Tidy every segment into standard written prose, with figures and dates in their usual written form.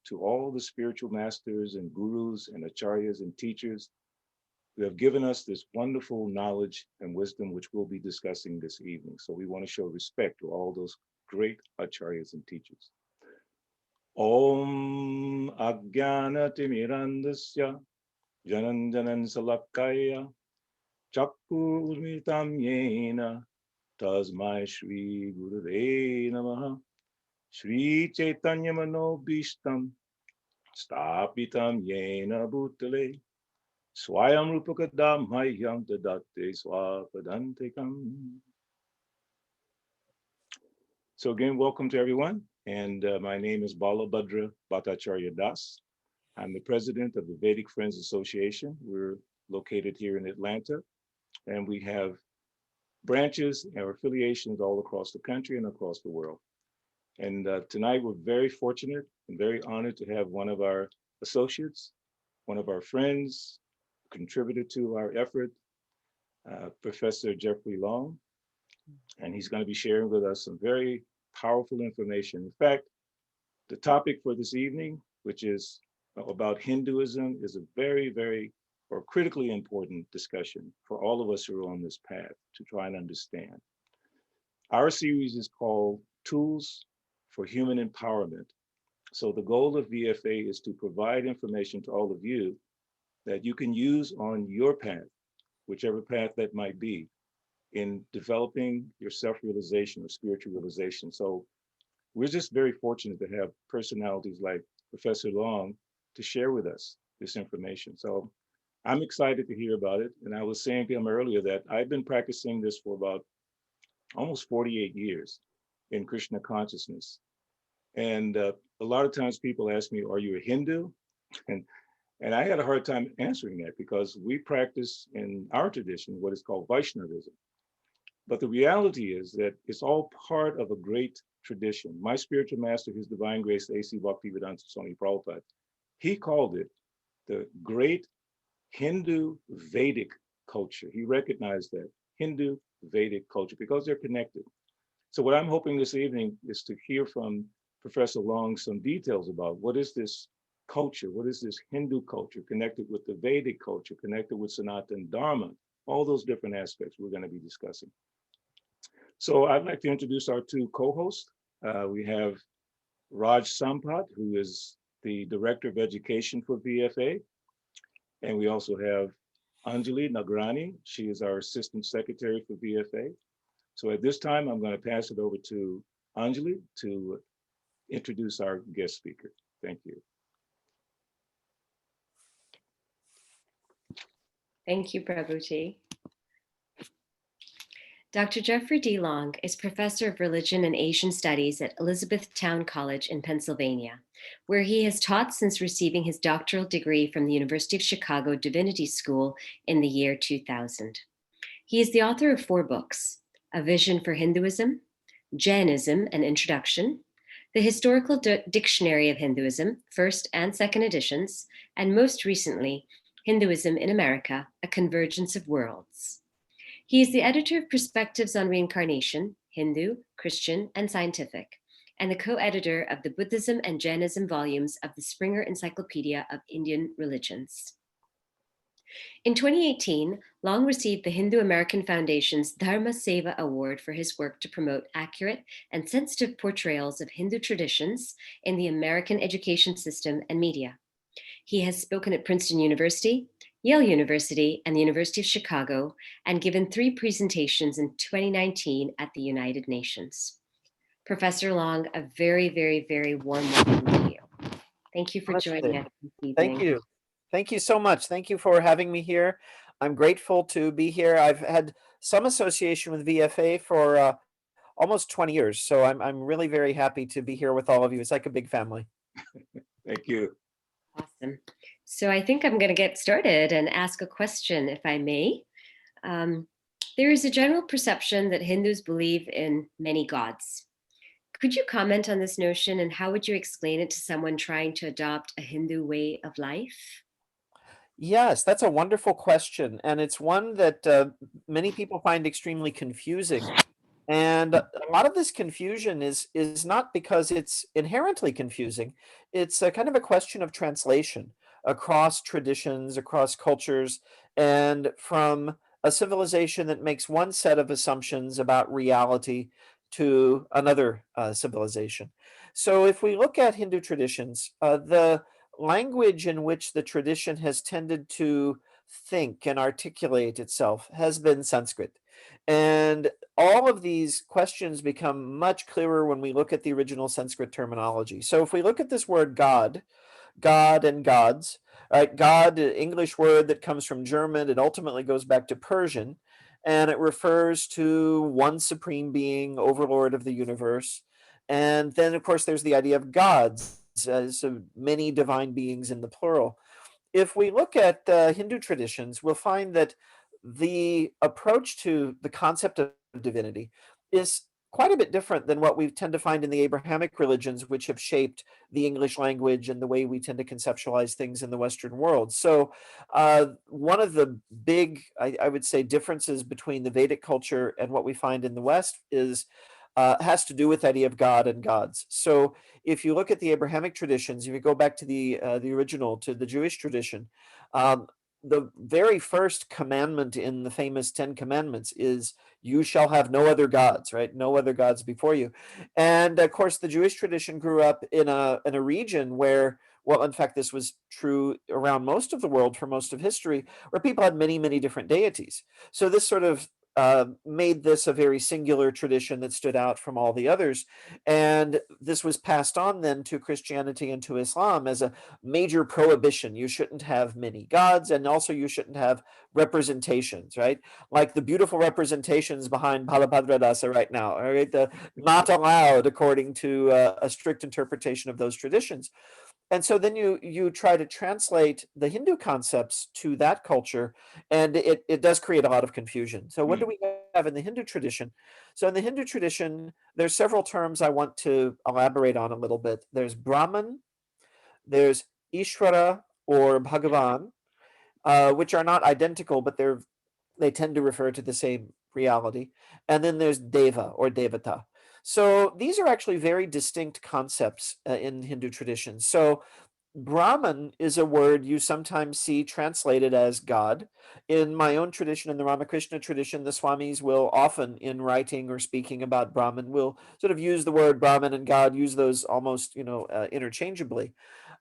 to all the spiritual masters and gurus and acharyas and teachers who have given us this wonderful knowledge and wisdom, which we'll be discussing this evening. So we want to show respect to all those great acharyas and teachers. Om Ajnana Timirandasya Jananjanan Salakaya Chakku Urmitam Yena Tasmai Shri Gurave Namaha Shri Chaitanya Manobishtam Stapitam Yena Bhutale Swayam Rupakadam Hayam Tadate Swapadantikam. So again, welcome to everyone. And my name is Balabhadra Bhattacharya Das. I'm the president of the Vedic Friends Association. We're located here in Atlanta, and we have branches or affiliations all across the country and across the world. And tonight we're very fortunate and very honored to have one of our associates, one of our friends, contributed to our effort, Professor Jeffrey Long. And he's going to be sharing with us some very powerful information. In fact, the topic for this evening, which is about Hinduism, is a very, very or critically important discussion for all of us who are on this path to try and understand. Our series is called Tools for Human Empowerment. So the goal of VFA is to provide information to all of you that you can use on your path, whichever path that might be, in developing your self-realization or spiritual realization. So we're just very fortunate to have personalities like Professor Long to share with us this information. So I'm excited to hear about it. And I was saying to him earlier that I've been practicing this for about almost 48 years in Krishna consciousness. And a lot of times people ask me, are you a Hindu? And and I had a hard time answering that because we practice in our tradition what is called Vaishnavism. But the reality is that it's all part of a great tradition. My spiritual master, His Divine Grace, A.C. Bhaktivedanta Swami Prabhupada, he called it the great Hindu Vedic culture. He recognized that Hindu Vedic culture because they're connected. So what I'm hoping this evening is to hear from Professor Long some details about what is this culture, what is this Hindu culture connected with the Vedic culture, connected with Sanatana Dharma, all those different aspects we're going to be discussing. So I'd like to introduce our two co-hosts. We have Raj Sampat, who is the Director of Education for VFA. And we also have Anjali Nagrani. She is our Assistant Secretary for VFA. So at this time, I'm going to pass it over to Anjali to introduce our guest speaker. Thank you. Thank you, Prabhuji. Dr. Jeffrey D. Long is Professor of Religion and Asian Studies at Elizabethtown College in Pennsylvania, where he has taught since receiving his doctoral degree from the University of Chicago Divinity School in the year 2000. He is the author of 4 books, A Vision for Hinduism, Jainism, an Introduction, The Historical Dictionary of Hinduism, first and second editions, and most recently, Hinduism in America, A Convergence of Worlds. He is the editor of Perspectives on Reincarnation, Hindu, Christian, and Scientific, and the co-editor of the Buddhism and Jainism volumes of the Springer Encyclopedia of Indian Religions. In 2018, Long received the Hindu American Foundation's Dharma Seva Award for his work to promote accurate and sensitive portrayals of Hindu traditions in the American education system and media. He has spoken at Princeton University, Yale University, and the University of Chicago, and given 3 presentations in 2019 at the United Nations. Professor Long, a very, very, very warm welcome to you. Thank you for joining us this evening. Thank you. Thank you so much. Thank you for having me here. I'm grateful to be here. I've had some association with VFA for almost 20 years, so I'm really very happy to be here with all of you. It's like a big family. Thank you. Awesome. So I think I'm going to get started and ask a question, if I may. There is a general perception that Hindus believe in many gods. Could you comment on this notion, and how would you explain it to someone trying to adopt a Hindu way of life? Yes, that's a wonderful question, and it's one that many people find extremely confusing. And a lot of this confusion is not because it's inherently confusing. It's a kind of a question of translation across traditions, across cultures, and from a civilization that makes one set of assumptions about reality to another civilization. So, if we look at Hindu traditions, the language in which the tradition has tended to think and articulate itself has been Sanskrit. And all of these questions become much clearer when we look at the original Sanskrit terminology. So if we look at this word God, God and gods, right? God, English word that comes from German, it ultimately goes back to Persian, and it refers to one supreme being, overlord of the universe. And then, of course, there's the idea of gods, so many divine beings in the plural. If we look at Hindu traditions, we'll find that the approach to the concept of divinity is quite a bit different than what we tend to find in the Abrahamic religions, which have shaped the English language and the way we tend to conceptualize things in the Western world. So, one of the big, I would say, differences between the Vedic culture and what we find in the West is has to do with the idea of God and gods. So, if you look at the Abrahamic traditions, if you go back to the original, to the Jewish tradition, um, the very first commandment in the famous Ten Commandments is you shall have no other gods, right? No other gods before you. And of course, the Jewish tradition grew up in a region where, well, in fact, this was true around most of the world for most of history, where people had many, many different deities. So this sort of made this a very singular tradition that stood out from all the others. And this was passed on then to Christianity and to Islam as a major prohibition. You shouldn't have many gods, and also you shouldn't have representations, right? Like the beautiful representations behind Balabhadra Dasa right now, all right? The not allowed according to a strict interpretation of those traditions. And so then you try to translate the Hindu concepts to that culture, and it does create a lot of confusion. So what do Mm, we have in the Hindu tradition? So in the Hindu tradition, there's several terms I want to elaborate on a little bit. There's Brahman, there's Ishvara or Bhagavan, which are not identical, but they tend to refer to the same reality. And then there's Deva or Devata. So these are actually very distinct concepts in Hindu traditions. So Brahman is a word you sometimes see translated as God. In my own tradition, in the Ramakrishna tradition, the Swamis will often, in writing or speaking about Brahman, will sort of use the word Brahman and God, use those almost, interchangeably.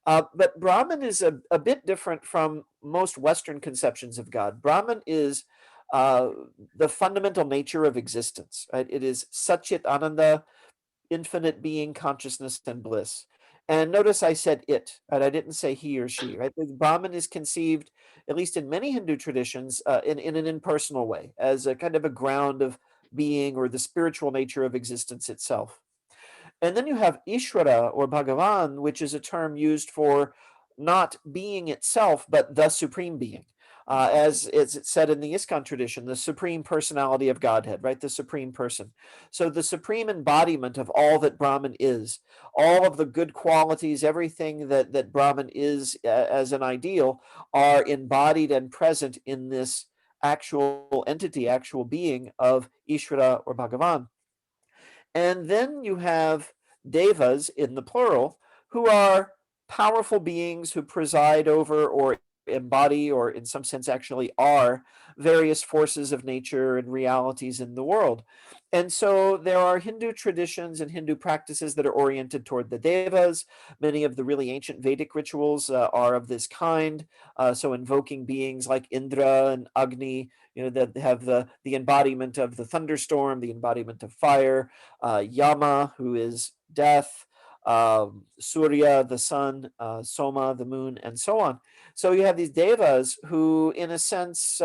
But Brahman is a bit different from most Western conceptions of God. Brahman is uh, the fundamental nature of existence. Right? It is Satchit Ananda, infinite being, consciousness, and bliss. And notice I said it, right? I didn't say he or she, right? The Brahman is conceived, at least in many Hindu traditions, in an impersonal way, as a kind of a ground of being or the spiritual nature of existence itself. And then you have Ishvara or Bhagavan, which is a term used for not being itself, but the supreme being. As it's said in the ISKCON tradition, the supreme personality of Godhead, right? The supreme person. So the supreme embodiment of all that Brahman is, all of the good qualities, everything that Brahman is as an ideal are embodied and present in this actual entity, actual being of Ishvara or Bhagavan. And then you have devas in the plural, who are powerful beings who preside over or embody, or in some sense actually are, various forces of nature and realities in the world. And so there are Hindu traditions and Hindu practices that are oriented toward the devas. Many of the really ancient Vedic rituals are of this kind. So invoking beings like Indra and Agni, that have the embodiment of the thunderstorm, the embodiment of fire, Yama, who is death, Surya, the sun, Soma, the moon, and so on. So you have these devas who, in a sense,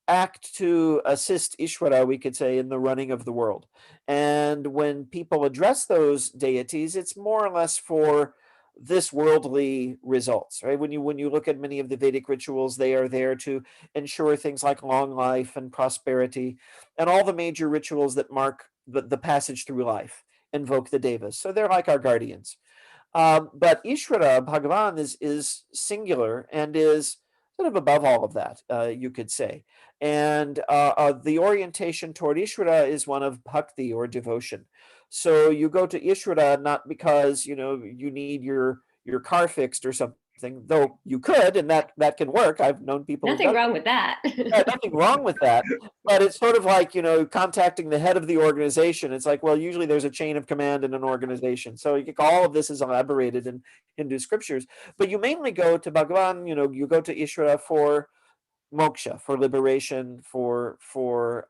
act to assist Ishvara, we could say, in the running of the world. And when people address those deities, it's more or less for this worldly results, right? When you look at many of the Vedic rituals, they are there to ensure things like long life and prosperity, and all the major rituals that mark the passage through life invoke the devas. So they're like our guardians. But Ishvara, Bhagavan, is singular and is sort of above all of that, you could say. And the orientation toward Ishvara is one of bhakti or devotion. So you go to Ishvara not because you need your car fixed or something, though you could, and that can work. I've known people who've Nothing done wrong with that. nothing wrong with that, but it's sort of like contacting the head of the organization. It's like, well, usually there's a chain of command in an organization, so all of this is elaborated in Hindu scriptures. But you mainly go to Bhagavan. You go to Ishvara for moksha, for liberation, for sort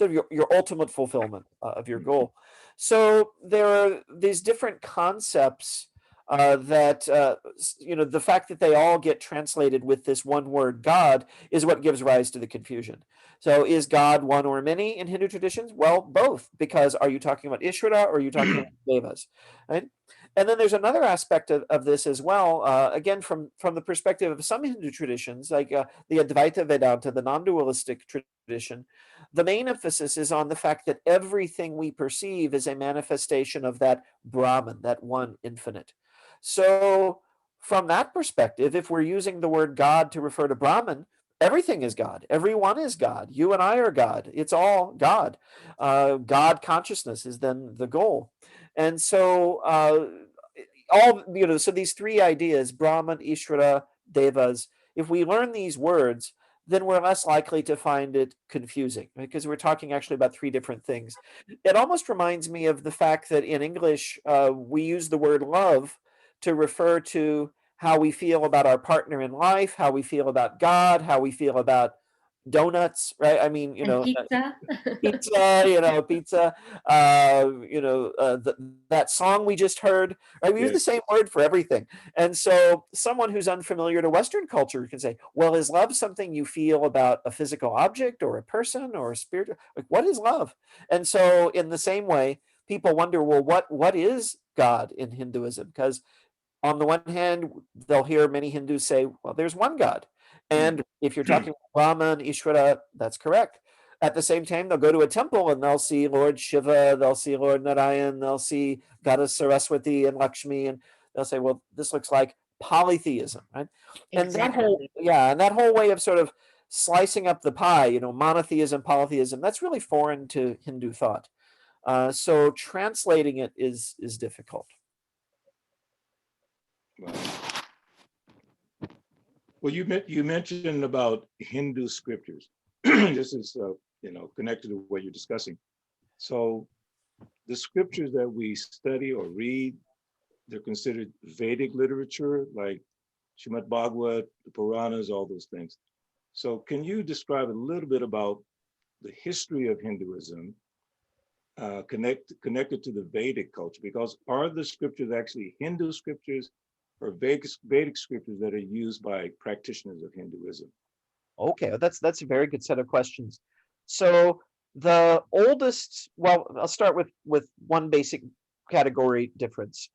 of your ultimate fulfillment of your goal. So there are these different concepts that the fact that they all get translated with this one word God is what gives rise to the confusion. So is God one or many in Hindu traditions? Well, both, because are you talking about Ishvara or are you talking about devas, right? And then there's another aspect of this as well, again, from the perspective of some Hindu traditions, like the Advaita Vedanta, the non-dualistic tradition. The main emphasis is on the fact that everything we perceive is a manifestation of that Brahman, that one infinite. So from that perspective, if we're using the word God to refer to Brahman, everything is God. Everyone is God. You and I are God. It's all God. God consciousness is then the goal. And so so these three ideas, Brahman, Ishvara, Devas, if we learn these words, then we're less likely to find it confusing, right? Because we're talking actually about three different things. It almost reminds me of the fact that in English, we use the word love to refer to how we feel about our partner in life, how we feel about God, how we feel about donuts, right? I mean, And pizza. pizza, that song we just heard, right? We use the Yes. same word for everything. And so someone who's unfamiliar to Western culture can say, well, is love something you feel about a physical object or a person or a spirit? Like, what is love? And so in the same way, people wonder, well, what is God in Hinduism? Because on the one hand, they'll hear many Hindus say, well, there's one God. Mm. And if you're talking Brahman, Ishvara, that's correct. At the same time, they'll go to a temple and they'll see Lord Shiva, they'll see Lord Narayan, they'll see Goddess Saraswati and Lakshmi, and they'll say, well, this looks like polytheism, right? And Exactly. that whole way of sort of slicing up the pie, monotheism, polytheism, that's really foreign to Hindu thought. So translating it is difficult. Wow. Well, you mentioned about Hindu scriptures. This is connected to what you're discussing. So the scriptures that we study or read, they're considered Vedic literature, like Srimad Bhagavad, the Puranas, all those things. So can you describe a little bit about the history of Hinduism connected to the Vedic culture? Because are the scriptures actually Hindu scriptures or Vedic scriptures that are used by practitioners of Hinduism? Okay, that's a very good set of questions. So the oldest, well, I'll start with one basic category difference.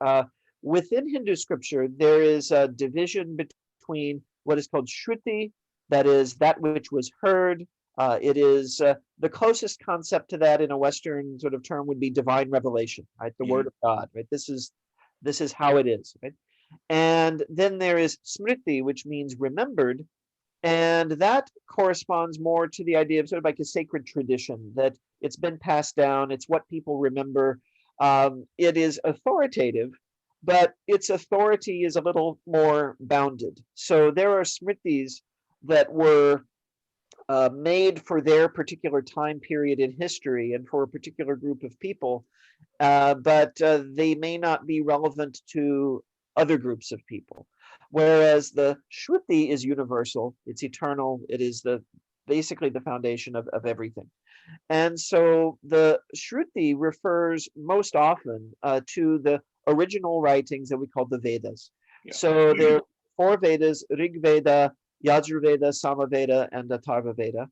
Within Hindu scripture, there is a division between what is called Shruti, that is that which was heard. It is the closest concept to that in a Western sort of term would be divine revelation, right? The word of God, right? This is how it is, right? And then there is Smriti, which means remembered, and that corresponds more to the idea of sort of like a sacred tradition, that it's been passed down, it's what people remember. It is authoritative, but its authority is a little more bounded. So there are smritis that were made for their particular time period in history and for a particular group of people, but they may not be relevant to other groups of people. Whereas the Shruti is universal, it's eternal, it is basically the foundation of everything. And so the Shruti refers most often to the original writings that we call the Vedas. Yeah. So there are four Vedas: Rig Veda, Yajurveda, Samaveda, and Atharva Veda.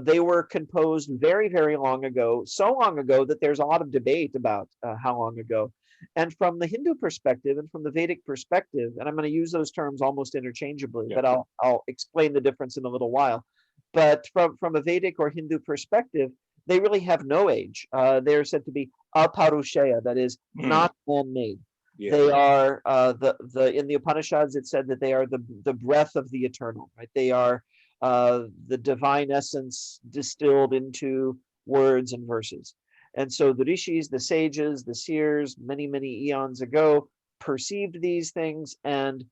They were composed very, very long ago, so long ago that there's a lot of debate about how long ago. And from the Hindu perspective and from the Vedic perspective, and I'm going to use those terms almost interchangeably, Yeah. but I'll explain the difference in a little while. But from a Vedic or Hindu perspective, they really have no age. They're said to be aparushaya, that is not man-made. Yeah. They are the in the Upanishads, it said that they are the breath of the eternal, right? They are the divine essence distilled into words and verses. And so the rishis, the sages, the seers, many, many eons ago, perceived these things and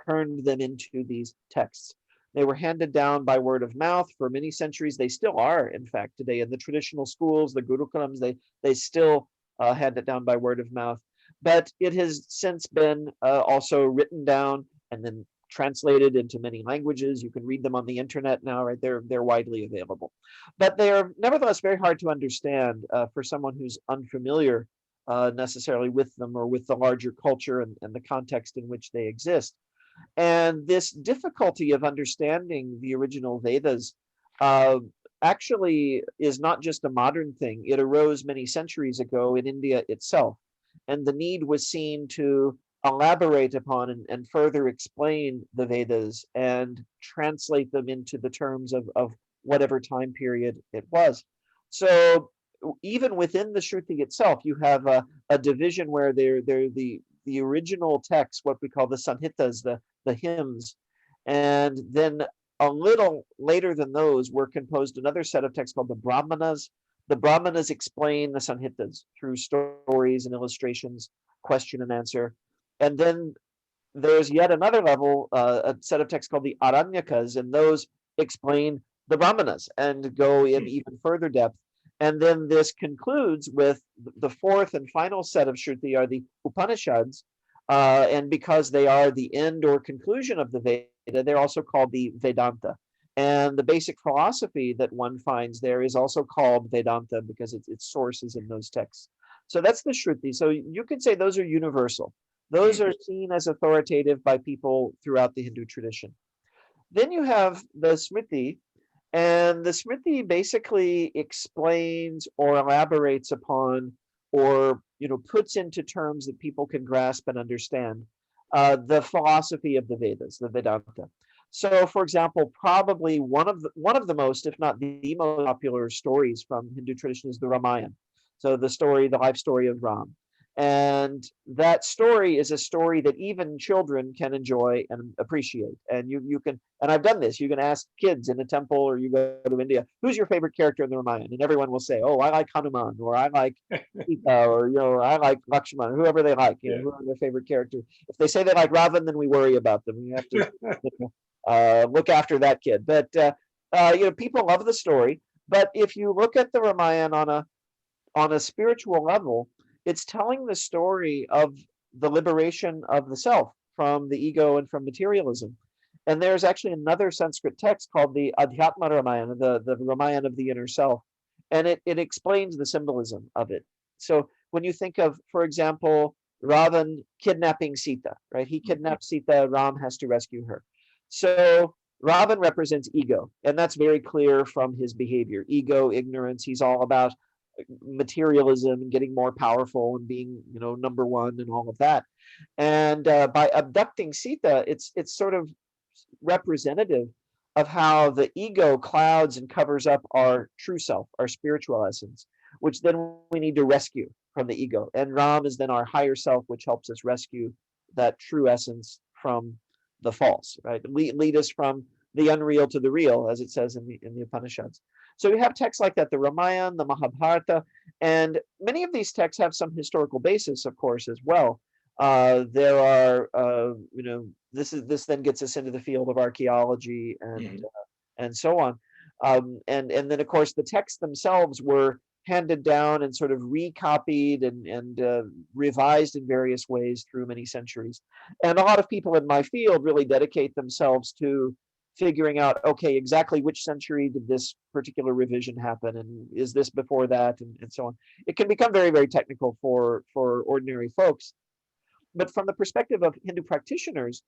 turned them into these texts. They were handed down by word of mouth for many centuries. They still are, in fact, today in the traditional schools, the gurukulams, they still hand it down by word of mouth. But it has since been also written down and then translated into many languages. You can read them on the internet now, right? They're widely available. But they are nevertheless very hard to understand for someone who's unfamiliar necessarily with them or with the larger culture and the context in which they exist. And this difficulty of understanding the original Vedas uh, actually is not just a modern thing. It arose many centuries ago in India itself. And the need was seen to elaborate upon and further explain the Vedas and translate them into the terms of whatever time period it was. So even within the Shruti itself, you have a division where they're the original text, what we call the Sanhitas, the hymns, and then a little later than those were composed another set of texts called the Brahmanas. The Brahmanas explain the Sanhitas through stories and illustrations, question and answer. And then there's yet another level, a set of texts called the Aranyakas, and those explain the Brahmanas and go in even further depth. And then this concludes with the fourth and final set of Shruti are the Upanishads. And because they are the end or conclusion of the Veda, they're also called the Vedanta. And the basic philosophy that one finds there is also called Vedanta because its source is in those texts. So that's the Shruti. So you could say those are universal. Those are seen as authoritative by people throughout the Hindu tradition. Then you have the Smriti, and the Smriti basically explains or elaborates upon or puts into terms that people can grasp and understand the philosophy of the Vedas, the Vedanta. So, for example, probably one of the most, if not the most popular stories from Hindu tradition is the Ramayana. So the life story of Ram. And that story is a story that even children can enjoy and appreciate. And you can, and I've done this, you can ask kids in a temple or you go to India, who's your favorite character in the Ramayana? And everyone will say, oh, I like Hanuman, or I like Sita, or I like Lakshman, whoever they like, who are their favorite character. If they say they like Ravan, then we worry about them. We have to look after that kid. But people love the story. But if you look at the Ramayana on a spiritual level, it's telling the story of the liberation of the self from the ego and from materialism. And there's actually another Sanskrit text called the Adhyatma Ramayana, the Ramayana of the inner self. And it explains the symbolism of it. So when you think of, for example, Ravan kidnapping Sita, right? He kidnaps Sita, Ram has to rescue her. So Ravan represents ego, and that's very clear from his behavior. Ego, ignorance, he's all about materialism and getting more powerful and being number one and all of that. And by abducting Sita, it's sort of representative of how the ego clouds and covers up our true self, our spiritual essence, which then we need to rescue from the ego. And Ram is then our higher self, which helps us rescue that true essence from the false, right? Lead us from the unreal to the real, as it says in the Upanishads. So we have texts like that, the Ramayana, the Mahabharata, and many of these texts have some historical basis, of course, as well. There are, this then gets us into the field of archaeology and so on. And then, of course, the texts themselves were handed down and sort of recopied and revised in various ways through many centuries. And a lot of people in my field really dedicate themselves to figuring out, okay, exactly which century did this particular revision happen, and is this before that, and so on. It can become very, very technical for ordinary folks. But from the perspective of Hindu practitioners,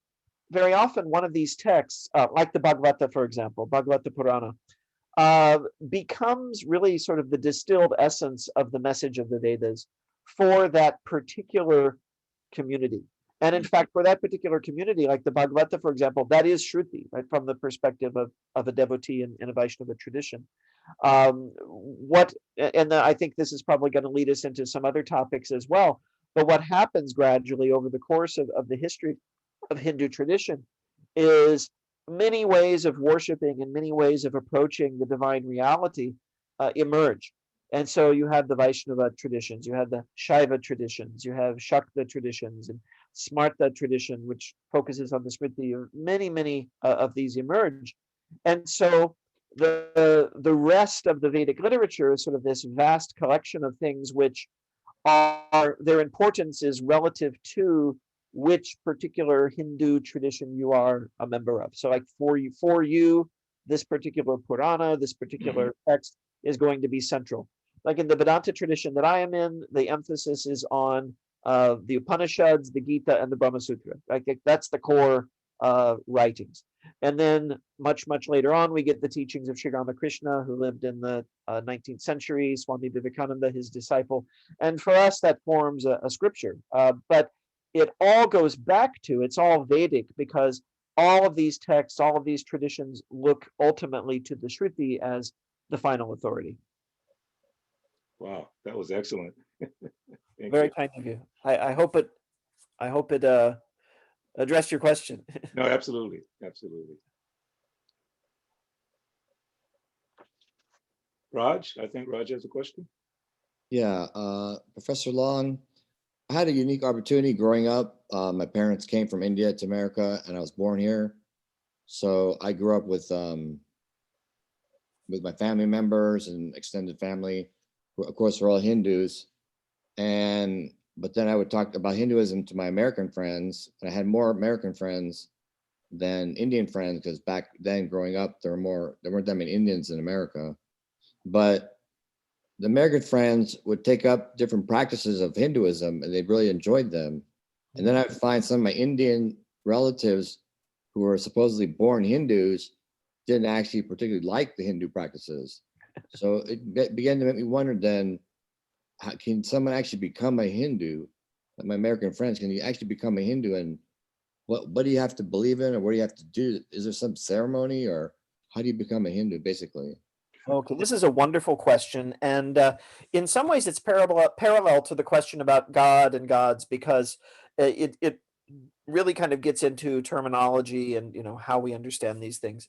very often one of these texts, like the Bhagavata, for example, Bhagavata Purana, becomes really sort of the distilled essence of the message of the Vedas for that particular community. And in fact, for that particular community, like the Bhagavata, for example, that is Shruti, right, from the perspective of a devotee in a Vaishnava tradition. I think this is probably going to lead us into some other topics as well. But what happens gradually over the course of the history of Hindu tradition is many ways of worshiping and many ways of approaching the divine reality emerge. And so you have the Vaishnava traditions, you have the Shaiva traditions, you have Shakta traditions, and Smarta tradition, which focuses on the Smriti. Many of these emerge. And so the rest of the Vedic literature is sort of this vast collection of things which are their importance is relative to which particular Hindu tradition you are a member of. So like for you, this particular Purana, this particular text is going to be central. Like in the Vedanta tradition that I am in, the emphasis is on the Upanishads, the Gita, and the Brahma Sutra. Like that's the core writings. And then much later on, we get the teachings of Sri Ramakrishna, who lived in the 19th century, Swami Vivekananda, his disciple. And for us, that forms a scripture. But it all goes back to, it's all Vedic, because all of these texts, all of these traditions look ultimately to the Shruti as the final authority. Wow, that was excellent. Thank Very you. kind of you. I hope it addressed your question. No, absolutely, absolutely. Raj, I think Raj has a question. Yeah, Professor Long, I had a unique opportunity growing up. My parents came from India to America, and I was born here. So I grew up with my family members and extended family, who, of course, are all Hindus. But then I would talk about Hinduism to my American friends, and I had more American friends than Indian friends, because back then, growing up, there weren't that many Indians in America. But the American friends would take up different practices of Hinduism, and they really enjoyed them. And then I'd find some of my Indian relatives who were supposedly born Hindus didn't actually particularly like the Hindu practices. So it began to make me wonder then, how can someone actually become a Hindu? Like my American friends, can you actually become a Hindu? And what do you have to believe in, or what do you have to do? Is there some ceremony, or how do you become a Hindu, basically? Okay, this is a wonderful question, and in some ways, it's parallel to the question about God and gods, because it really kind of gets into terminology and how we understand these things.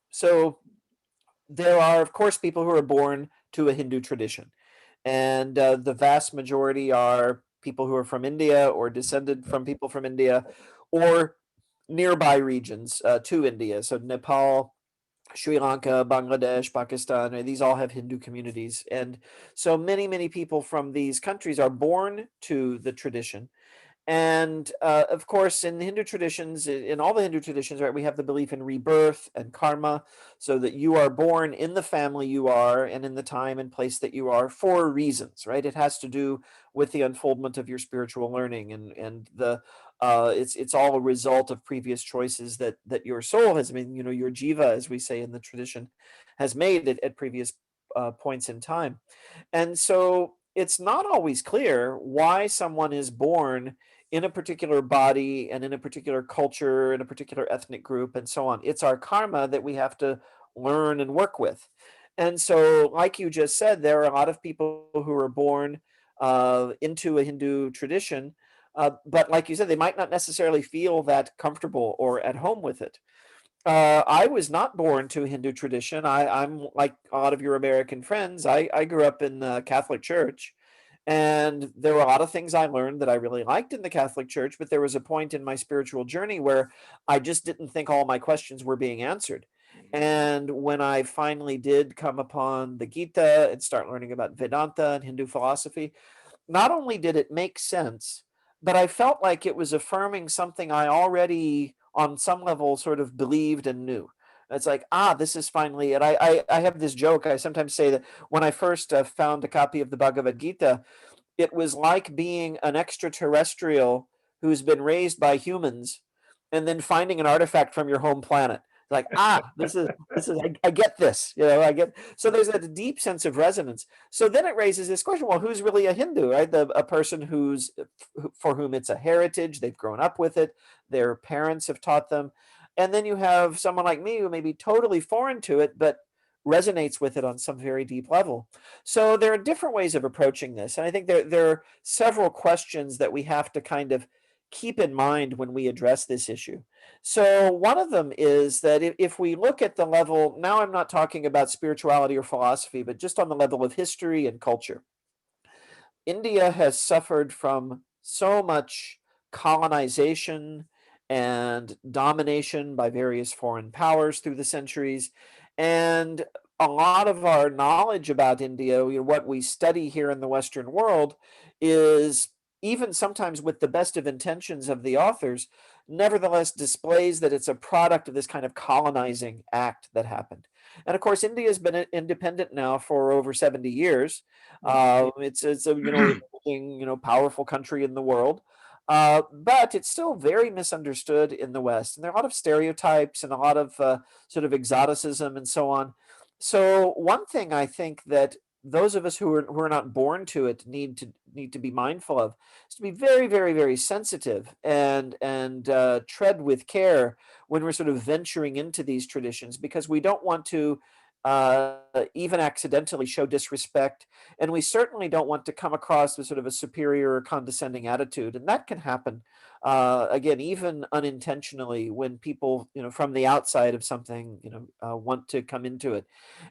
So there are, of course, people who are born to a Hindu tradition, and the vast majority are people who are from India or descended from people from India, or nearby regions to India. So Nepal, Sri Lanka, Bangladesh, Pakistan, these all have Hindu communities. And so many people from these countries are born to the tradition. And of course, in the Hindu traditions, in all the Hindu traditions, right, we have the belief in rebirth and karma, so that you are born in the family you are and in the time and place that you are for reasons, right? It has to do with the unfoldment of your spiritual learning, and the it's all a result of previous choices that your soul has been, your jiva, as we say in the tradition, has made at previous points in time. And so it's not always clear why someone is born in a particular body and in a particular culture, in a particular ethnic group, and so on. It's our karma that we have to learn and work with. And so, like you just said, there are a lot of people who are born into a Hindu tradition, but like you said, they might not necessarily feel that comfortable or at home with it. I was not born to a Hindu tradition. I'm like a lot of your American friends. I grew up in the Catholic Church, and there were a lot of things I learned that I really liked in the Catholic Church, but there was a point in my spiritual journey where I just didn't think all my questions were being answered. And when I finally did come upon the Gita and start learning about Vedanta and Hindu philosophy, not only did it make sense, but I felt like it was affirming something I already, on some level, sort of believed and knew. It's like, this is finally it. I have this joke. I sometimes say that when I first found a copy of the Bhagavad Gita, it was like being an extraterrestrial who's been raised by humans and then finding an artifact from your home planet. Like, this is I get this, I get. So there's a deep sense of resonance. So then it raises this question: well, who's really a Hindu, right? A person for whom it's a heritage, they've grown up with it, their parents have taught them, and then you have someone like me who may be totally foreign to it, but resonates with it on some very deep level. So there are different ways of approaching this, and I think there are several questions that we have to kind of keep in mind when we address this issue. So, one of them is that if we look at the level, now I'm not talking about spirituality or philosophy, but just on the level of history and culture, India has suffered from so much colonization and domination by various foreign powers through the centuries. And a lot of our knowledge about India, what we study here in the Western world, is even sometimes with the best of intentions of the authors, nevertheless displays that it's a product of this kind of colonizing act that happened. And of course, India has been independent now for over 70 years. It's a emerging, powerful country in the world, but it's still very misunderstood in the West, and there are a lot of stereotypes and a lot of sort of exoticism and so on. So one thing I think that those of us who are not born to it need to be mindful of is to be very, very, very sensitive and tread with care when we're sort of venturing into these traditions, because we don't want to uh, even accidentally show disrespect, and we certainly don't want to come across with sort of a superior or condescending attitude, and that can happen again even unintentionally when people from the outside of something want to come into it.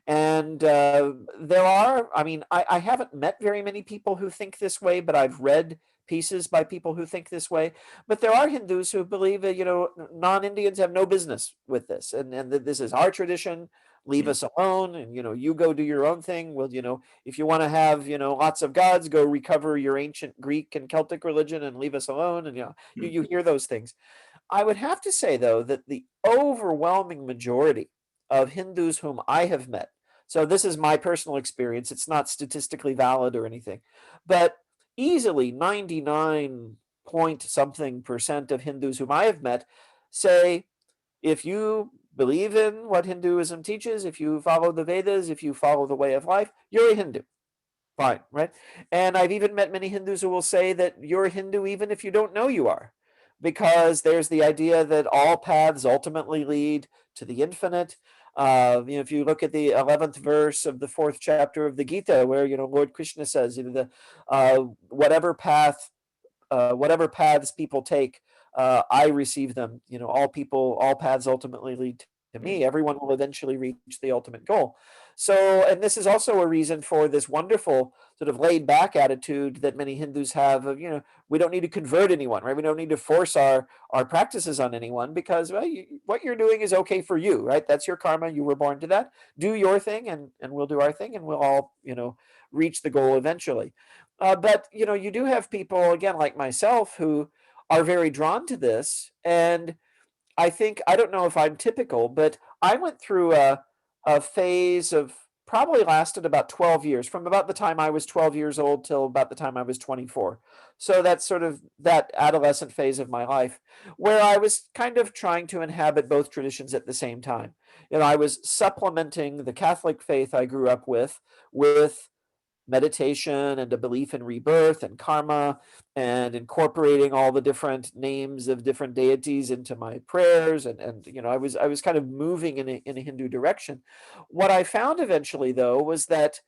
And there are, I mean, I haven't met very many people who think this way, but I've read pieces by people who think this way. But there are Hindus who believe that, non-Indians have no business with this, and that this is our tradition. Leave us alone, and you go do your own thing. Well, if you want to have lots of gods, go recover your ancient Greek and Celtic religion and leave us alone. And you hear those things. I would have to say, though, that the overwhelming majority of Hindus whom I have met, so this is my personal experience, it's not statistically valid or anything, but easily 99 point something percent of Hindus whom I have met say, if you believe in what Hinduism teaches, if you follow the Vedas, if you follow the way of life, you're a Hindu. Fine, right? And I've even met many Hindus who will say that you're a Hindu even if you don't know you are, because there's the idea that all paths ultimately lead to the infinite. If you look at the 11th verse of the 4th chapter of the Gita, where Lord Krishna says, whatever whatever paths people take, I receive them. All paths ultimately lead to me. Everyone will eventually reach the ultimate goal. So, and this is also a reason for this wonderful sort of laid back attitude that many Hindus have of, we don't need to convert anyone, right? We don't need to force our practices on anyone, because well, what you're doing is okay for you, right? That's your karma. You were born to that. Do your thing, and we'll do our thing, and we'll all, reach the goal eventually. But you do have people again like myself who are very drawn to this, and I think, I don't know if I'm typical, but I went through a phase of probably lasted about 12 years, from about the time I was 12 years old till about the time I was 24. So that's sort of that adolescent phase of my life where I was kind of trying to inhabit both traditions at the same time. I was supplementing the Catholic faith I grew up with meditation and a belief in rebirth and karma, and incorporating all the different names of different deities into my prayers, and I was kind of moving in a Hindu direction. What I found eventually, though, was that,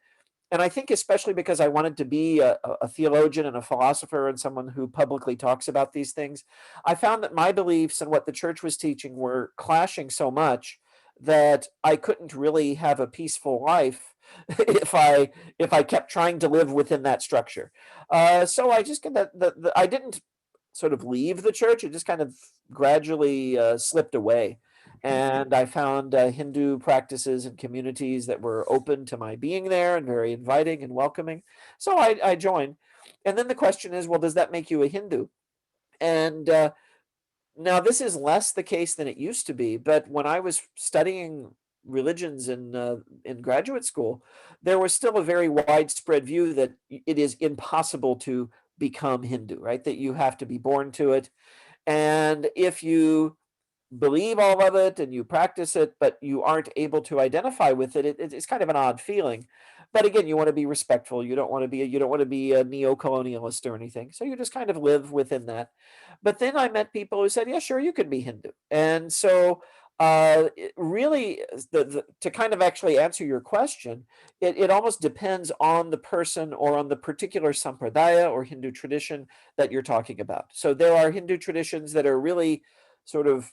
and I think especially because I wanted to be a theologian and a philosopher and someone who publicly talks about these things, I found that my beliefs and what the church was teaching were clashing so much that I couldn't really have a peaceful life if I kept trying to live within that structure. So I just kind of I didn't sort of leave the church; it just kind of gradually slipped away. And I found Hindu practices and communities that were open to my being there and very inviting and welcoming. So I joined. And then the question is, well, does that make you a Hindu? And now this is less the case than it used to be. But when I was studying religions in graduate school, there was still a very widespread view that it is impossible to become Hindu, right? That you have to be born to it. And if you believe all of it and you practice it, but you aren't able to identify with it, it's kind of an odd feeling. But again, you want to be respectful. You don't want to be a neo-colonialist or anything. So you just kind of live within that. But then I met people who said, "Yeah, sure, you can be Hindu." And so Really, to kind of actually answer your question, it almost depends on the person or on the particular sampradaya or Hindu tradition that you're talking about. So there are Hindu traditions that are really sort of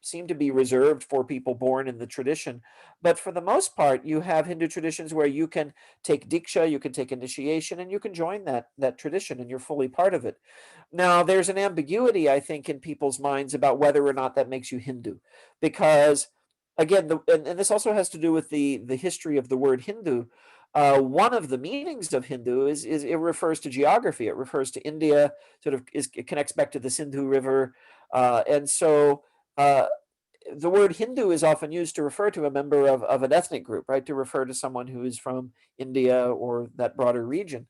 seem to be reserved for people born in the tradition. But for the most part, you have Hindu traditions where you can take diksha, you can take initiation, and you can join that tradition, and you're fully part of it. Now, there's an ambiguity, I think, in people's minds about whether or not that makes you Hindu, because again, and this also has to do with the history of the word Hindu. One of the meanings of Hindu is it refers to geography. It refers to India. It connects back to the Sindhu River, and so uh, the word Hindu is often used to refer to a member of an ethnic group, right? To refer to someone who is from India or that broader region.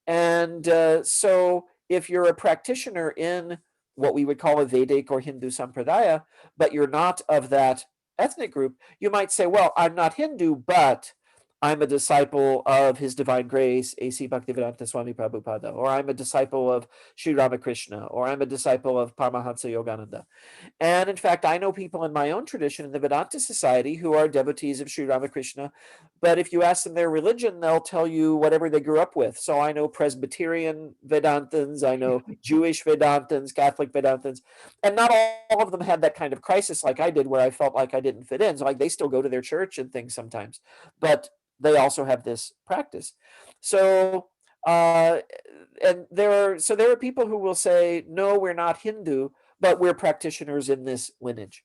And so, if you're a practitioner in what we would call a Vedic or Hindu sampradaya, but you're not of that ethnic group, you might say, well, I'm not Hindu, but I'm a disciple of His Divine Grace, A.C. Bhaktivedanta Swami Prabhupada, or I'm a disciple of Sri Ramakrishna, or I'm a disciple of Paramahansa Yogananda. And in fact, I know people in my own tradition in the Vedanta Society who are devotees of Sri Ramakrishna, but if you ask them their religion, they'll tell you whatever they grew up with. So I know Presbyterian Vedantins, I know Jewish Vedantins, Catholic Vedantins, and not all of them had that kind of crisis like I did, where I felt like I didn't fit in. So like they still go to their church and things sometimes, but they also have this practice. So uh, there are people who will say, no, we're not Hindu, but we're practitioners in this lineage.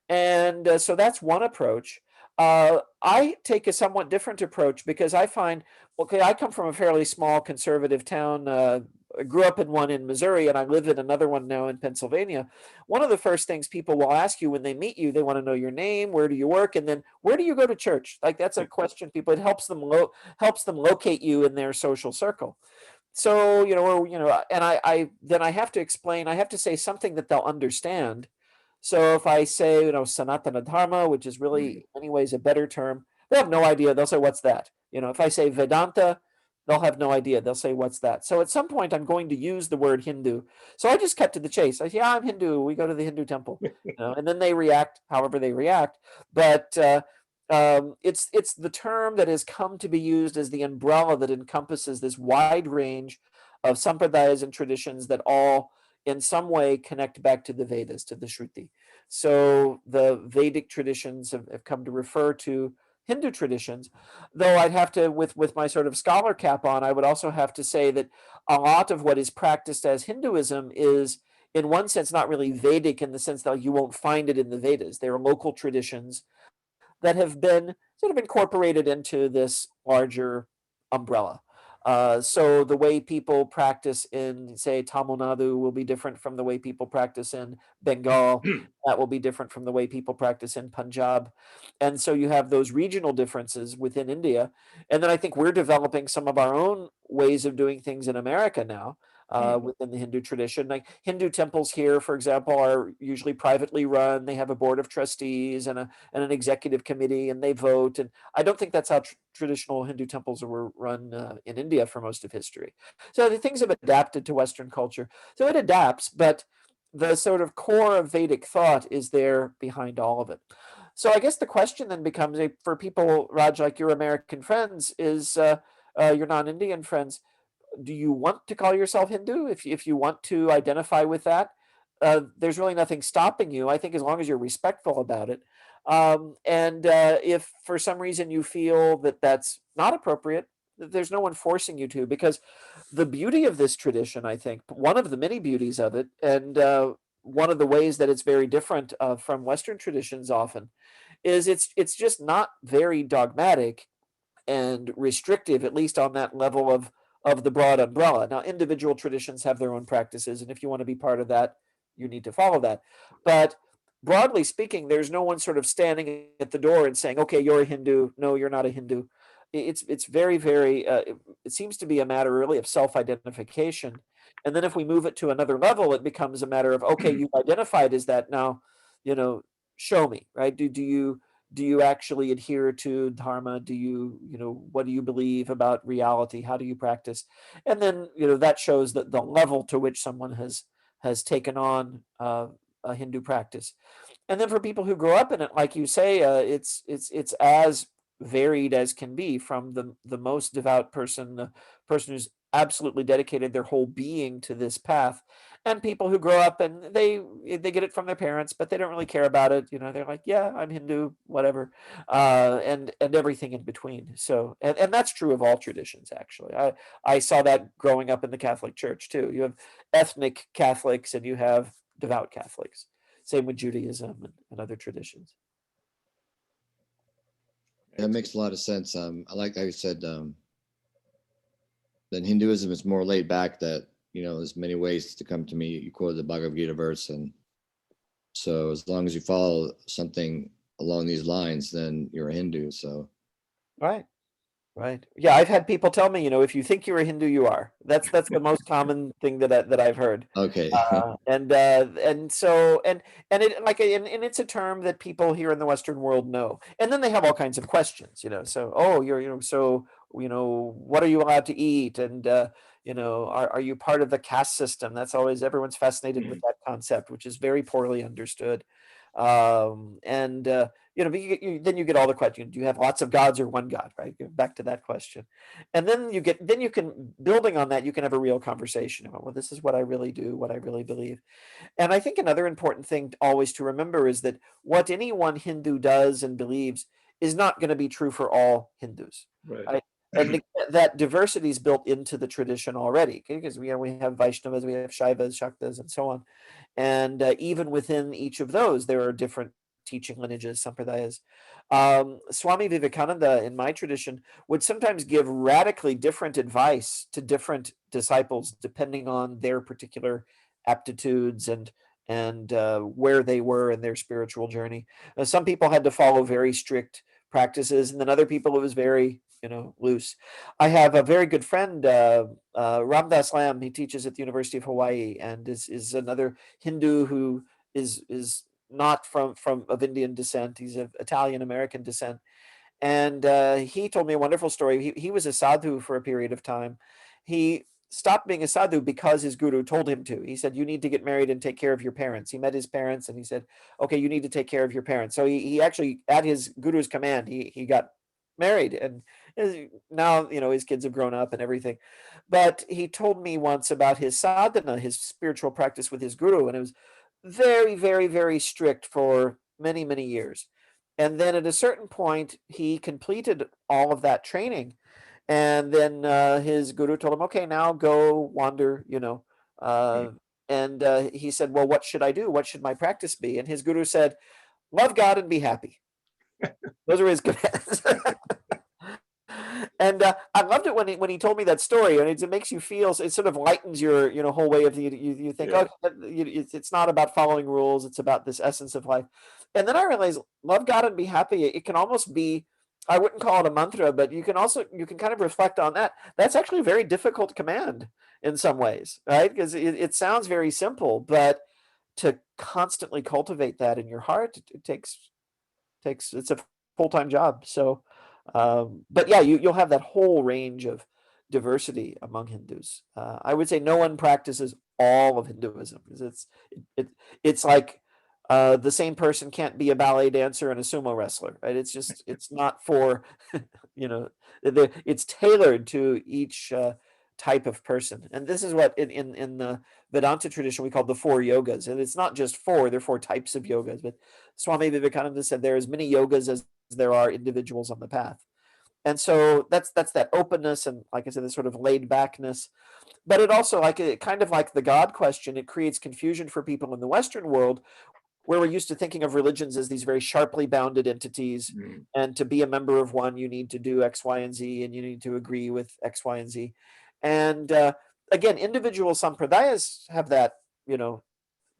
And so that's one approach. I take a somewhat different approach because I find, okay, I come from a fairly small conservative town. I grew up in one in Missouri and I live in another one now in Pennsylvania. One of the first things people will ask you when they meet you, they want to know your name, where do you work, and then where do you go to church? Like that's a question people, it helps them locate you in their social circle. So, and I then I have to explain, I have to say something that they'll understand. So if I say, Sanatana Dharma, which is really, anyways, a better term, they have no idea. They'll say, what's that? If I say Vedanta, they'll have no idea. They'll say, what's that? So at some point, I'm going to use the word Hindu. So I just cut to the chase. I say, yeah, I'm Hindu. We go to the Hindu temple. And then they react however they react. But it's the term that has come to be used as the umbrella that encompasses this wide range of sampradayas and traditions that all in some way connect back to the Vedas, to the Shruti. So the Vedic traditions have come to refer to Hindu traditions, though I'd have to, with my sort of scholar cap on, I would also have to say that a lot of what is practiced as Hinduism is, in one sense, not really Vedic in the sense that you won't find it in the Vedas. They are local traditions that have been sort of incorporated into this larger umbrella. So the way people practice in, say, Tamil Nadu will be different from the way people practice in Bengal. That will be different from the way people practice in Punjab. And so you have those regional differences within India. And then I think we're developing some of our own ways of doing things in America now. Within the Hindu tradition, like Hindu temples here, for example, are usually privately run. They have a board of trustees and an executive committee, and they vote. And I don't think that's how traditional Hindu temples were run in India for most of history. So the things have adapted to Western culture. So it adapts, but the sort of core of Vedic thought is there behind all of it. So I guess the question then becomes, for people, Raj, like your American friends, is your non-Indian friends, do you want to call yourself Hindu? If you want to identify with that, there's really nothing stopping you. I think as long as you're respectful about it. And if for some reason you feel that that's not appropriate, there's no one forcing you to, because the beauty of this tradition, I think, one of the many beauties of it, and one of the ways that it's very different from Western traditions often, is it's just not very dogmatic and restrictive, at least on that level of the broad umbrella. Now, individual traditions have their own practices, and if you want to be part of that, you need to follow that. But broadly speaking, there's no one sort of standing at the door and saying, "Okay, you're a Hindu. No, you're not a Hindu." It's very very. It seems to be a matter really of self-identification, and then if we move it to another level, it becomes a matter of, okay, you've identified as that now, you know, show me, right? Do you actually adhere to dharma? What do you believe about reality? How do you practice? And then that shows that the level to which someone has taken on a Hindu practice. And then for people who grow up in it, like you say, it's as varied as can be, from the most devout person, the person who's absolutely dedicated their whole being to this path, and people who grow up and they get it from their parents, but they don't really care about it. You know, they're like, yeah, I'm Hindu, whatever, and everything in between. So, and that's true of all traditions, actually. I saw that growing up in the Catholic Church too. You have ethnic Catholics and you have devout Catholics. Same with Judaism and other traditions. That makes a lot of sense. I like how you said that Hinduism is more laid back, that, you know, there's many ways to come to me. You quoted the Bhagavad Gita verse. And so as long as you follow something along these lines, then you're a Hindu. So Right. Right. Yeah, I've had people tell me, you know, if you think you're a Hindu, you are. That's the most common thing that I've heard. okay. And so and it like and it's a term that people here in the Western world know. And then they have all kinds of questions, you know. So, oh, you're, you know, so, you know, what are you allowed to eat? And you know, are you part of the caste system? That's always, everyone's fascinated with that concept, which is very poorly understood. And you know, but then you get all the questions. Do you have lots of gods or one God, right? Back to that question. And then you can, building on that, you can have a real conversation about, well, this is what I really do, what I really believe. And I think another important thing always to remember is that what any one Hindu does and believes is not going to be true for all Hindus. Right. Right? And that diversity is built into the tradition already, okay? Because we have Vaishnavas, we have Shaivas, Shaktas, and so on. And even within each of those, there are different teaching lineages, sampradayas. Swami Vivekananda, in my tradition, would sometimes give radically different advice to different disciples depending on their particular aptitudes and where they were in their spiritual journey. Some people had to follow very strict practices, and then other people, it was very, you know, loose. I have a very good friend, Ramdas Lam. He teaches at the University of Hawaii and is another Hindu who is not from of Indian descent. He's of Italian American descent, and he told me a wonderful story. He was a sadhu for a period of time. He stopped being a sadhu because his guru told him to. He said, you need to get married and take care of your parents. He met his parents and he said, okay, you need to take care of your parents. So he actually, at his guru's command, he got married, and now, you know, his kids have grown up and everything. But he told me once about his sadhana, his spiritual practice with his guru, and it was very, very, very strict for many, many years. And then at a certain point, he completed all of that training. And then his guru told him, okay, now go wander, you know. Uh, and he said, well, what should I do? What should my practice be? And his guru said, love God and be happy. Those are his commands. And I loved it when he told me that story, and it makes you feel, it sort of lightens your, you know, whole way of you think, Yeah. oh, it's not about following rules, it's about this essence of life. And then I realized, love God and be happy, it can almost be, I wouldn't call it a mantra, but you can kind of reflect on that. That's actually a very difficult command in some ways, right? Because it sounds very simple, but to constantly cultivate that in your heart, it takes it's a full-time job. So but yeah, you'll have that whole range of diversity among Hindus. I would say no one practices all of Hinduism, because it, it's like the same person can't be a ballet dancer and a sumo wrestler, right? It's not for you know, it's tailored to each type of person. And this is what in the Vedanta tradition we call the four yogas, and it's not just four; there are four types of yogas. But Swami Vivekananda said there are as many yogas as there are individuals on the path. And so that's that openness, and like I said, this sort of laid backness. But it also, like, it kind of like the God question, it creates confusion for people in the Western world, where we're used to thinking of religions as these very sharply bounded entities, Mm. and to be a member of one you need to do X, Y, and Z, and you need to agree with X, Y, and Z. And again, individual sampradayas have that, you know,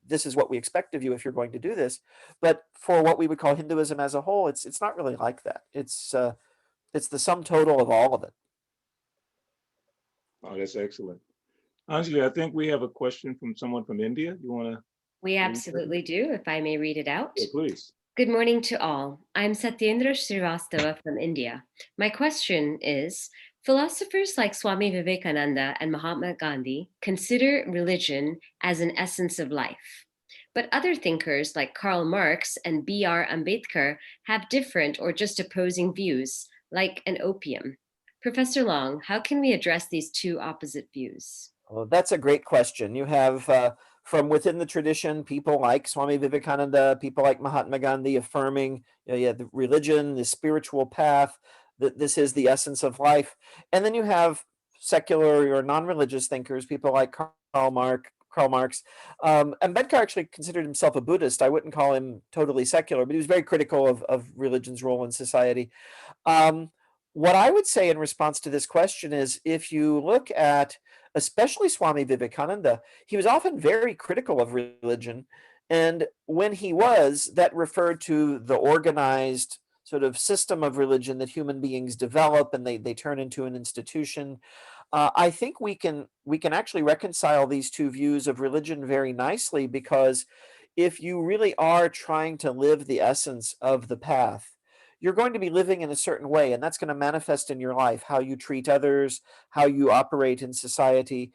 this is what we expect of you if you're going to do this. But for what we would call Hinduism as a whole, it's not really like that. It's the sum total of all of it. Oh, that's excellent. Anjali, I think we have a question from someone from India. You want to? We absolutely do, if I may read it out. Yeah, please. Good morning to all. I'm Satyendra Srivastava from India. My question is, philosophers like Swami Vivekananda and Mahatma Gandhi consider religion as an essence of life. But other thinkers like Karl Marx and B.R. Ambedkar have different or just opposing views, like an opium. Professor Long, how can we address these two opposite views? Well, that's a great question. You have from within the tradition people like Swami Vivekananda, people like Mahatma Gandhi affirming, yeah, the religion, the spiritual path, that this is the essence of life. And then you have secular or non-religious thinkers, people like Karl Marx. Ambedkar actually considered himself a Buddhist. I wouldn't call him totally secular, but he was very critical of religion's role in society. Um, what I would say in response to this question is if you look at especially Swami Vivekananda, he was often very critical of religion. And when he was, that referred to the organized sort of system of religion that human beings develop and they turn into an institution. I think we can actually reconcile these two views of religion very nicely because if you really are trying to live the essence of the path, you're going to be living in a certain way, and that's going to manifest in your life, how you treat others, how you operate in society.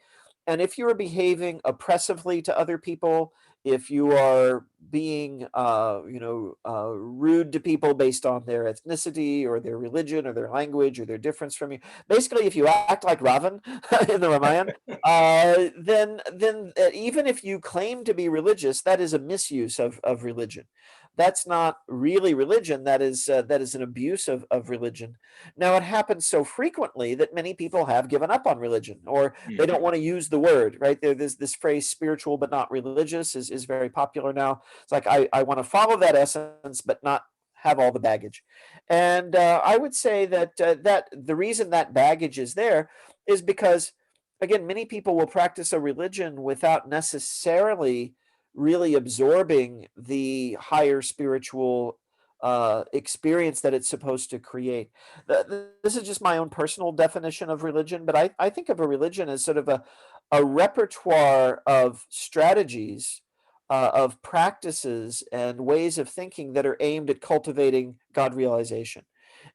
And if you are behaving oppressively to other people, if you are being, rude to people based on their ethnicity or their religion or their language or their difference from you, basically, if you act like Ravan in the Ramayana, then even if you claim to be religious, that is a misuse of religion. That's not really religion. That is an abuse of religion. Now, it happens so frequently that many people have given up on religion, or they don't want to use the word. Right there's this phrase "spiritual but not religious" is very popular now. It's like I want to follow that essence, but not have all the baggage. And I would say that the reason that baggage is there is because, again, many people will practice a religion without necessarily really absorbing the higher spiritual experience that it's supposed to create. This is just my own personal definition of religion, but I think of a religion as sort of a repertoire of strategies, of practices and ways of thinking that are aimed at cultivating God realization.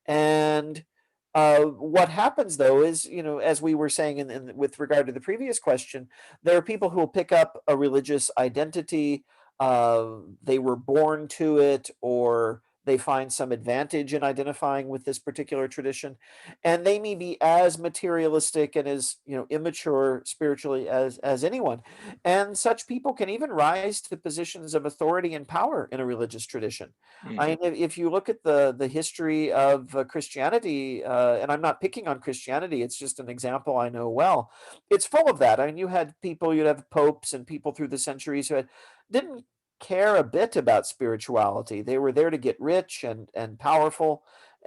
And what happens though is, as we were saying with regard to the previous question, there are people who will pick up a religious identity. They were born to it, or they find some advantage in identifying with this particular tradition, and they may be as materialistic and as immature spiritually as anyone. And such people can even rise to positions of authority and power in a religious tradition. I mean, if you look at the history of Christianity, and I'm not picking on Christianity, it's just an example I know well. It's full of that. I mean, you'd have popes and people through the centuries who didn't care a bit about spirituality. They were there to get rich and powerful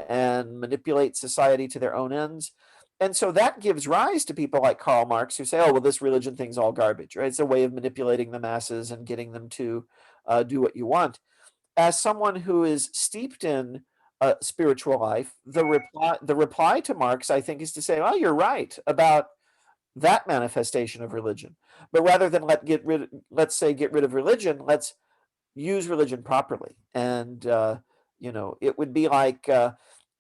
and manipulate society to their own ends. And so that gives rise to people like Karl Marx who say, oh, well, this religion thing's all garbage, right? It's a way of manipulating the masses and getting them to do what you want. As someone who is steeped in spiritual life, the reply to Marx, I think, is to say, "Oh, you're right about that manifestation of religion, but rather than let's say get rid of religion, let's use religion properly." And it would be like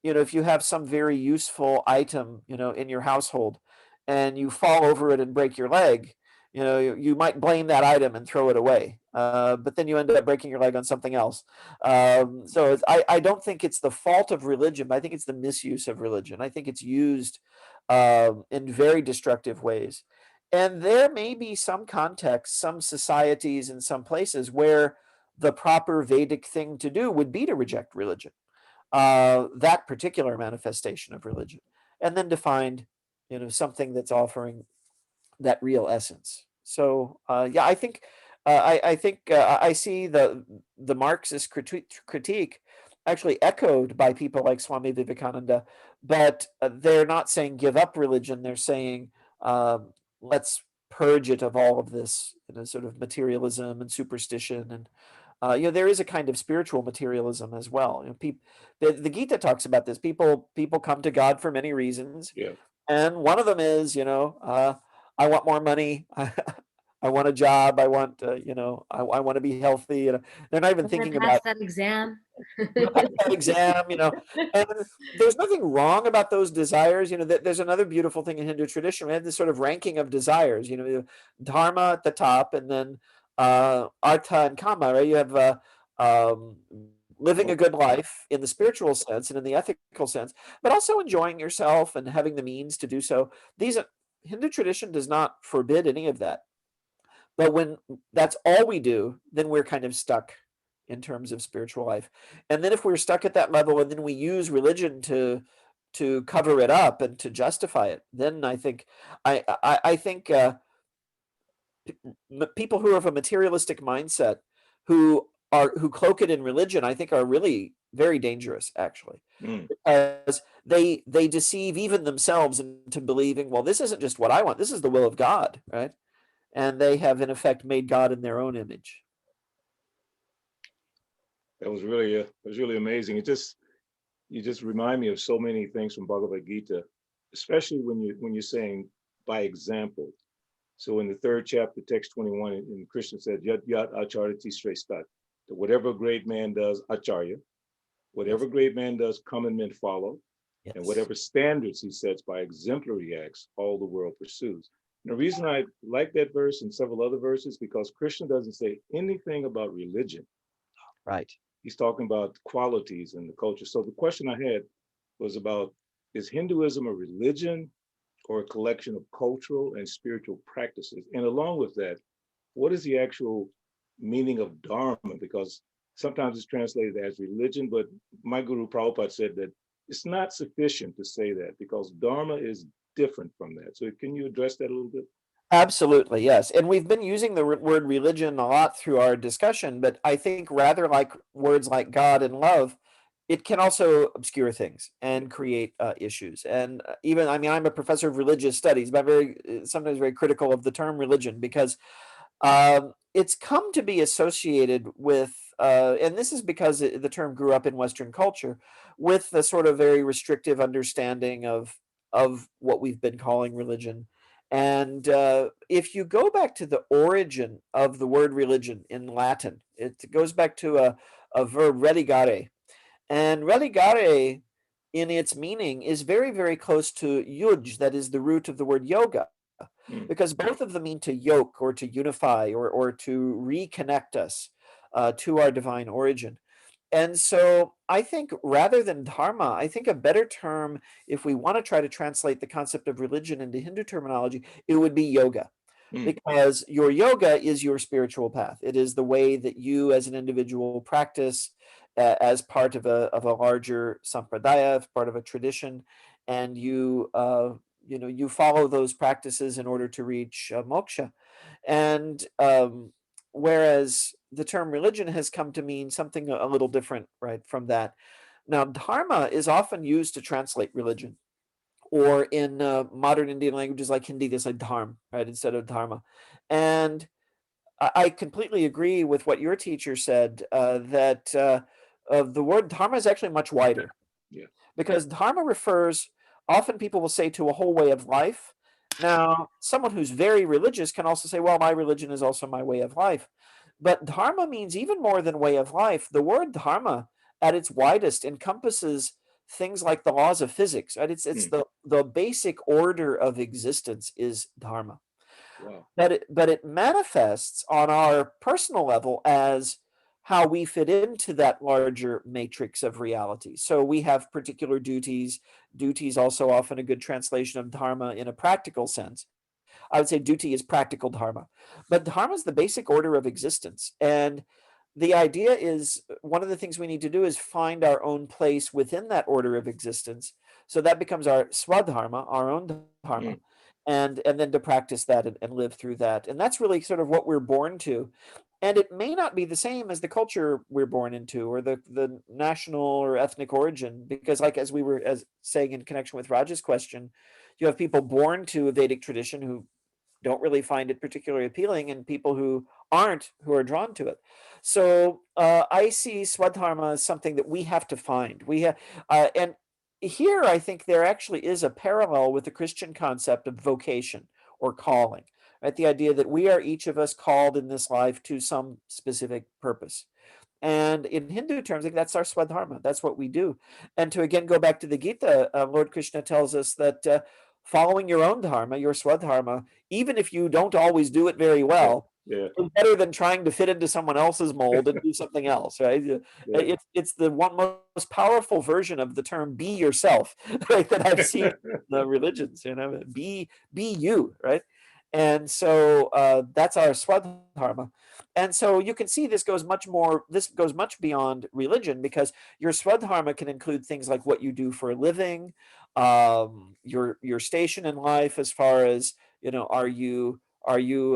if you have some very useful item in your household, and you fall over it and break your leg, you might blame that item and throw it away, but then you end up breaking your leg on something else. So I don't think it's the fault of religion, but I think it's the misuse of religion. I think it's used in very destructive ways. And there may be some contexts, some societies, in some places where the proper Vedic thing to do would be to reject religion, that particular manifestation of religion, and then to find, something that's offering that real essence. So, yeah, I see the Marxist critique actually echoed by people like Swami Vivekananda, but they're not saying give up religion. They're saying let's purge it of all of this, sort of materialism and superstition, and there is a kind of spiritual materialism as well. The Gita talks about this. People come to God for many reasons, Yeah. and one of them is, I want more money. I want a job. I want, I want to be healthy. They're not even I'm going thinking to pass about that exam. that exam. And there's nothing wrong about those desires. There's another beautiful thing in Hindu tradition. We have this sort of ranking of desires. Dharma at the top, and then artha and kama, right? You have um, living a good life in the spiritual sense and in the ethical sense, but also enjoying yourself and having the means to do so. Hindu tradition does not forbid any of that. But when that's all we do, then we're kind of stuck in terms of spiritual life. And then if we're stuck at that level and then we use religion to cover it up and to justify it, then I think people who have a materialistic mindset who cloak it in religion, I think are really very dangerous actually. Mm. Because they deceive even themselves into believing, well, this isn't just what I want, this is the will of God, right? And they have in effect made God in their own image. That was really amazing. You just remind me of so many things from Bhagavad Gita, especially when you're saying by example. So in the third chapter, text 21, and Krishna said, Yat Yat Acharati Shresthat, that whatever great man does, Acharya, whatever Yes. great man does, common men follow, and Yes. whatever standards he sets by exemplary acts, all the world pursues. And the reason I like that verse and several other verses, because Krishna doesn't say anything about religion. Right. He's talking about qualities in the culture. So the question I had was about, is Hinduism a religion or a collection of cultural and spiritual practices? And along with that, what is the actual meaning of Dharma? Because sometimes it's translated as religion, but my Guru Prabhupada said that it's not sufficient to say that because Dharma is different from that. So can you address that a little bit? Absolutely, yes. And we've been using the word religion a lot through our discussion, but I think rather like words like God and love, it can also obscure things and create issues. And even, I mean, I'm a professor of religious studies, but I'm sometimes very critical of the term religion because it's come to be associated with, and this is because the term grew up in Western culture, with the sort of very restrictive understanding of what we've been calling religion. And if you go back to the origin of the word religion in Latin, it goes back to a verb religare. And religare, in its meaning, is very, very close to yuj, that is the root of the word yoga, Mm. because both of them mean to yoke or to unify or to reconnect us to our divine origin. And so I think rather than dharma, I think a better term, if we want to try to translate the concept of religion into Hindu terminology, it would be yoga. Mm. Because your yoga is your spiritual path. It is the way that you as an individual practice as part of a larger sampradaya, part of a tradition, and you follow those practices in order to reach moksha. And whereas the term religion has come to mean something a little different, right, from that. Now, dharma is often used to translate religion, or in modern Indian languages like Hindi, they say dharma, right, instead of dharma. And I completely agree with what your teacher said, that the word dharma is actually much wider, Yeah. because dharma refers, often people will say, to a whole way of life. Now, someone who's very religious can also say, well, my religion is also my way of life. But dharma means even more than way of life. The word dharma, at its widest, encompasses things like the laws of physics, right? It's Mm. the basic order of existence is dharma. Wow. But it manifests on our personal level as how we fit into that larger matrix of reality. So we have particular duties. Duty is also often a good translation of dharma in a practical sense. I would say duty is practical dharma. But dharma is the basic order of existence. And the idea is, one of the things we need to do is find our own place within that order of existence. So that becomes our swadharma, our own dharma, Mm. and then to practice that and live through that. And that's really sort of what we're born to. And it may not be the same as the culture we're born into, or the national or ethnic origin, because, like, as we were as saying in connection with Raj's question, you have people born to a Vedic tradition who don't really find it particularly appealing, and people who aren't, who are drawn to it. So I see Swadharma as something that we have to find. And here I think there actually is a parallel with the Christian concept of vocation or calling, right? The idea that we are, each of us, called in this life to some specific purpose. And in Hindu terms, like, that's our swadharma. That's what we do. And to again go back to the Gita, Lord Krishna tells us that following your own dharma, your swadharma, even if you don't always do it very Yeah. well, Yeah. It's better than trying to fit into someone else's mold and do something else, right? Yeah. It's the one most powerful version of the term "be yourself," right? That I've seen in the religions. Be you, right? And so that's our Swadharma. And so you can see this goes much more. This goes much beyond religion, because your Swadharma can include things like what you do for a living, your station in life, as far as, are you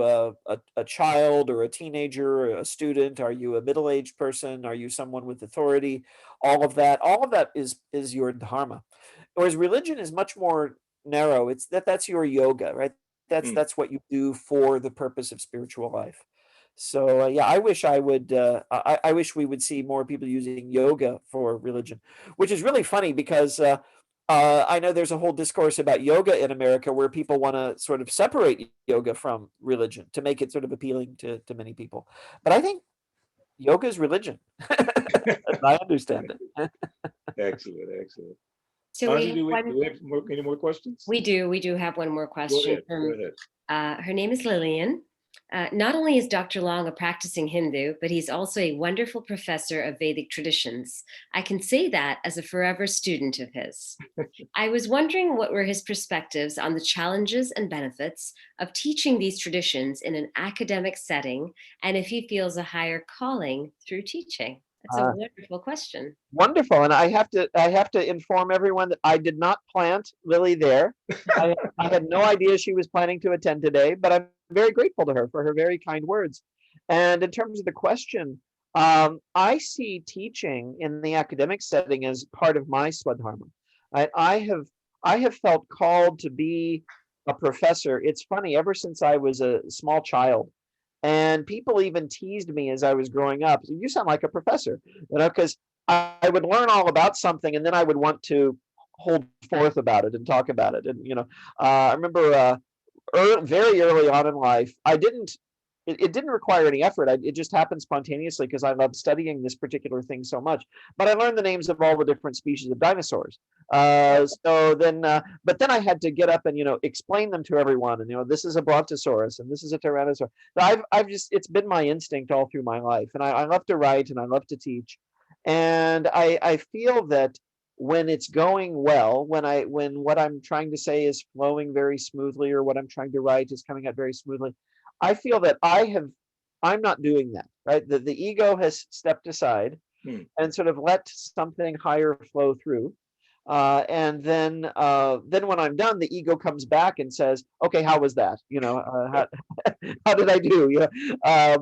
a child or a teenager or a student? Are you a middle-aged person? Are you someone with authority? All of that is your dharma. Whereas religion is much more narrow. That's your yoga, right? That's Mm. that's what you do for the purpose of spiritual life. So yeah, I wish I would. I wish we would see more people using yoga for religion, which is really funny because I know there's a whole discourse about yoga in America where people want to sort of separate yoga from religion to make it sort of appealing to many people. But I think yoga is religion, as I understand it. Excellent, excellent. So we Anji, have do we have any more questions? we do have one more Go question ahead. Go from ahead. her name is Lillian. Not only is Dr. Long a practicing Hindu, but he's also a wonderful professor of Vedic traditions. I can say that as a forever student of his. I was wondering what were his perspectives on the challenges and benefits of teaching these traditions in an academic setting, and if he feels a higher calling through teaching. That's a wonderful question. Wonderful, and I have to inform everyone that I did not plant Lily there. I had no idea she was planning to attend today, but I'm very grateful to her for her very kind words. And in terms of the question, I see teaching in the academic setting as part of my swadharma. I have felt called to be a professor. It's funny, ever since I was a small child, and people even teased me as I was growing up. You sound like a professor, because I would learn all about something, and then I would want to hold forth about it and talk about it. And I remember very early on in life, I didn't. It didn't require any effort. It just happened spontaneously because I loved studying this particular thing so much. But I learned the names of all the different species of dinosaurs. But then I had to get up and explain them to everyone. And this is a brontosaurus and this is a tyrannosaurus. It's been my instinct all through my life, and I love to write and I love to teach, and I feel that when it's going well, when what I'm trying to say is flowing very smoothly, or what I'm trying to write is coming out very smoothly, I feel that I'm not doing that, right? The ego has stepped aside Hmm. and sort of let something higher flow through. And then when I'm done, the ego comes back and says, "Okay, how was that? How did I do?" I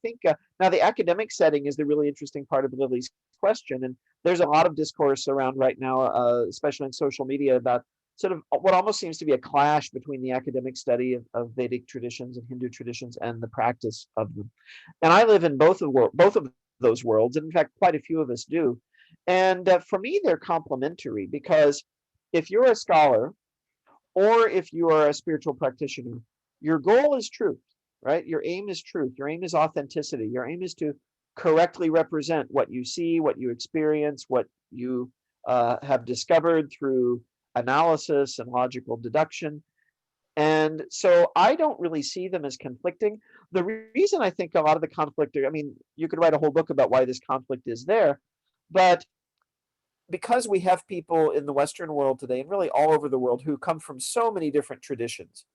think now the academic setting is the really interesting part of Lily's question, and there's a lot of discourse around right now, especially in social media, about sort of what almost seems to be a clash between the academic study of Vedic traditions and Hindu traditions and the practice of them. And I live in both of those worlds, and in fact, quite a few of us do. And for me, they're complementary, because if you're a scholar or if you are a spiritual practitioner, your goal is truth, right? Your aim is truth. Your aim is authenticity. Your aim is to correctly represent what you see, what you experience, what you have discovered through analysis and logical deduction. And so I don't really see them as conflicting. The reason I think a lot of the conflict, I mean, you could write a whole book about why this conflict is there, but because we have people in the Western world today, and really all over the world, who come from so many different traditions,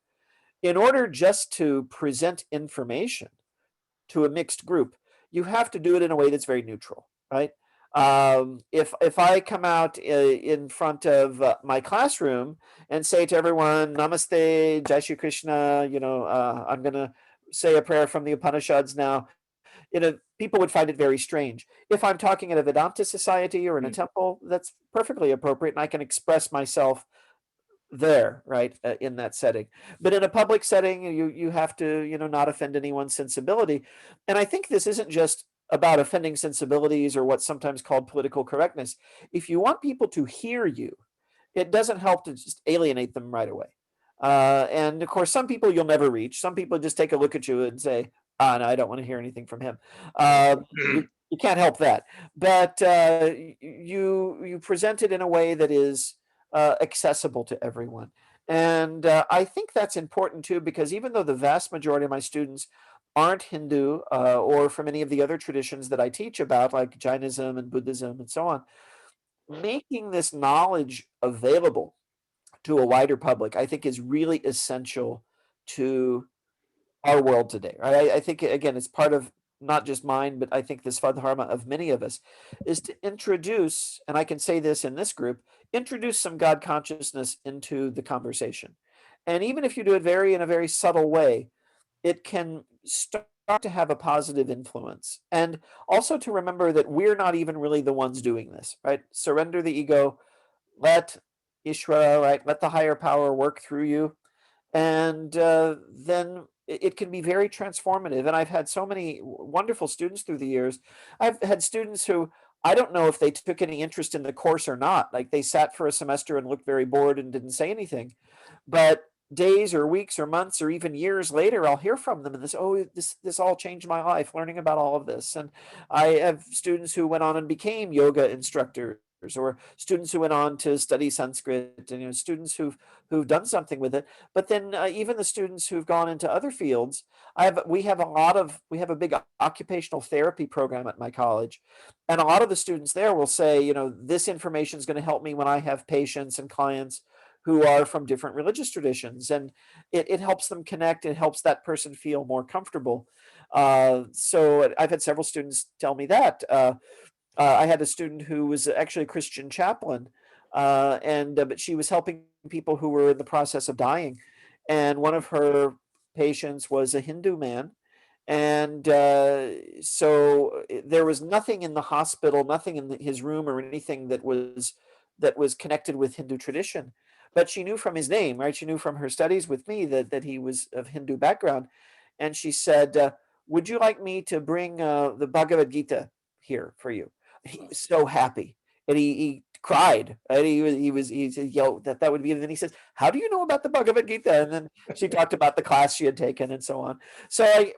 in order just to present information to a mixed group, you have to do it in a way that's very neutral, right? If I come out in front of my classroom and say to everyone, "Namaste, Jai Shri Krishna," I'm going to say a prayer from the Upanishads now. People would find it very strange. If I'm talking at a Vedanta society or in a Hmm. temple, that's perfectly appropriate, and I can express myself there, right, in that setting. But in a public setting, you have to, not offend anyone's sensibility. And I think this isn't just about offending sensibilities or what's sometimes called political correctness. If you want people to hear you, it doesn't help to just alienate them right away. And of course, some people you'll never reach. Some people just take a look at you and say, "Ah, no, I don't want to hear anything from him." You can't help that. But you present it in a way that is accessible to everyone. And I think that's important too, because even though the vast majority of my students aren't Hindu or from any of the other traditions that I teach about, like Jainism and Buddhism and so on, making this knowledge available to a wider public, I think is really essential to our world today. Right? I think again, it's part of not just mine, but I think this Dharma of many of us is to introduce, and I can say this in this group, introduce some God consciousness into the conversation. And even if you do it in a very subtle way, it can start to have a positive influence. And also to remember that we're not even really the ones doing this, right? Surrender the ego, let Ishvara, right? Let the higher power work through you. And then it can be very transformative. And I've had so many wonderful students through the years. I've had students who I don't know if they took any interest in the course or not. Like they sat for a semester and looked very bored and didn't say anything. But days or weeks or months or even years later, I'll hear from them and this all changed my life, learning about all of this. And I have students who went on and became yoga instructors, or students who went on to study Sanskrit, and students who've done something with it. But then even the students who've gone into other fields, we have a big occupational therapy program at my college, and a lot of the students there will say, this information is going to help me when I have patients and clients who are from different religious traditions, and it helps them connect. It helps that person feel more comfortable. So I've had several students tell me that. I had a student who was actually a Christian chaplain, and but she was helping people who were in the process of dying, and one of her patients was a Hindu man, and so there was nothing in the hospital, nothing in his room or anything that was connected with Hindu tradition. But she knew from his name, right? She knew from her studies with me that he was of Hindu background, and she said, "Would you like me to bring the Bhagavad Gita here for you?" He was so happy, and he cried. And he said, "Yo, that would be." And then he says, "How do you know about the Bhagavad Gita?" And then she talked about the class she had taken and so on. So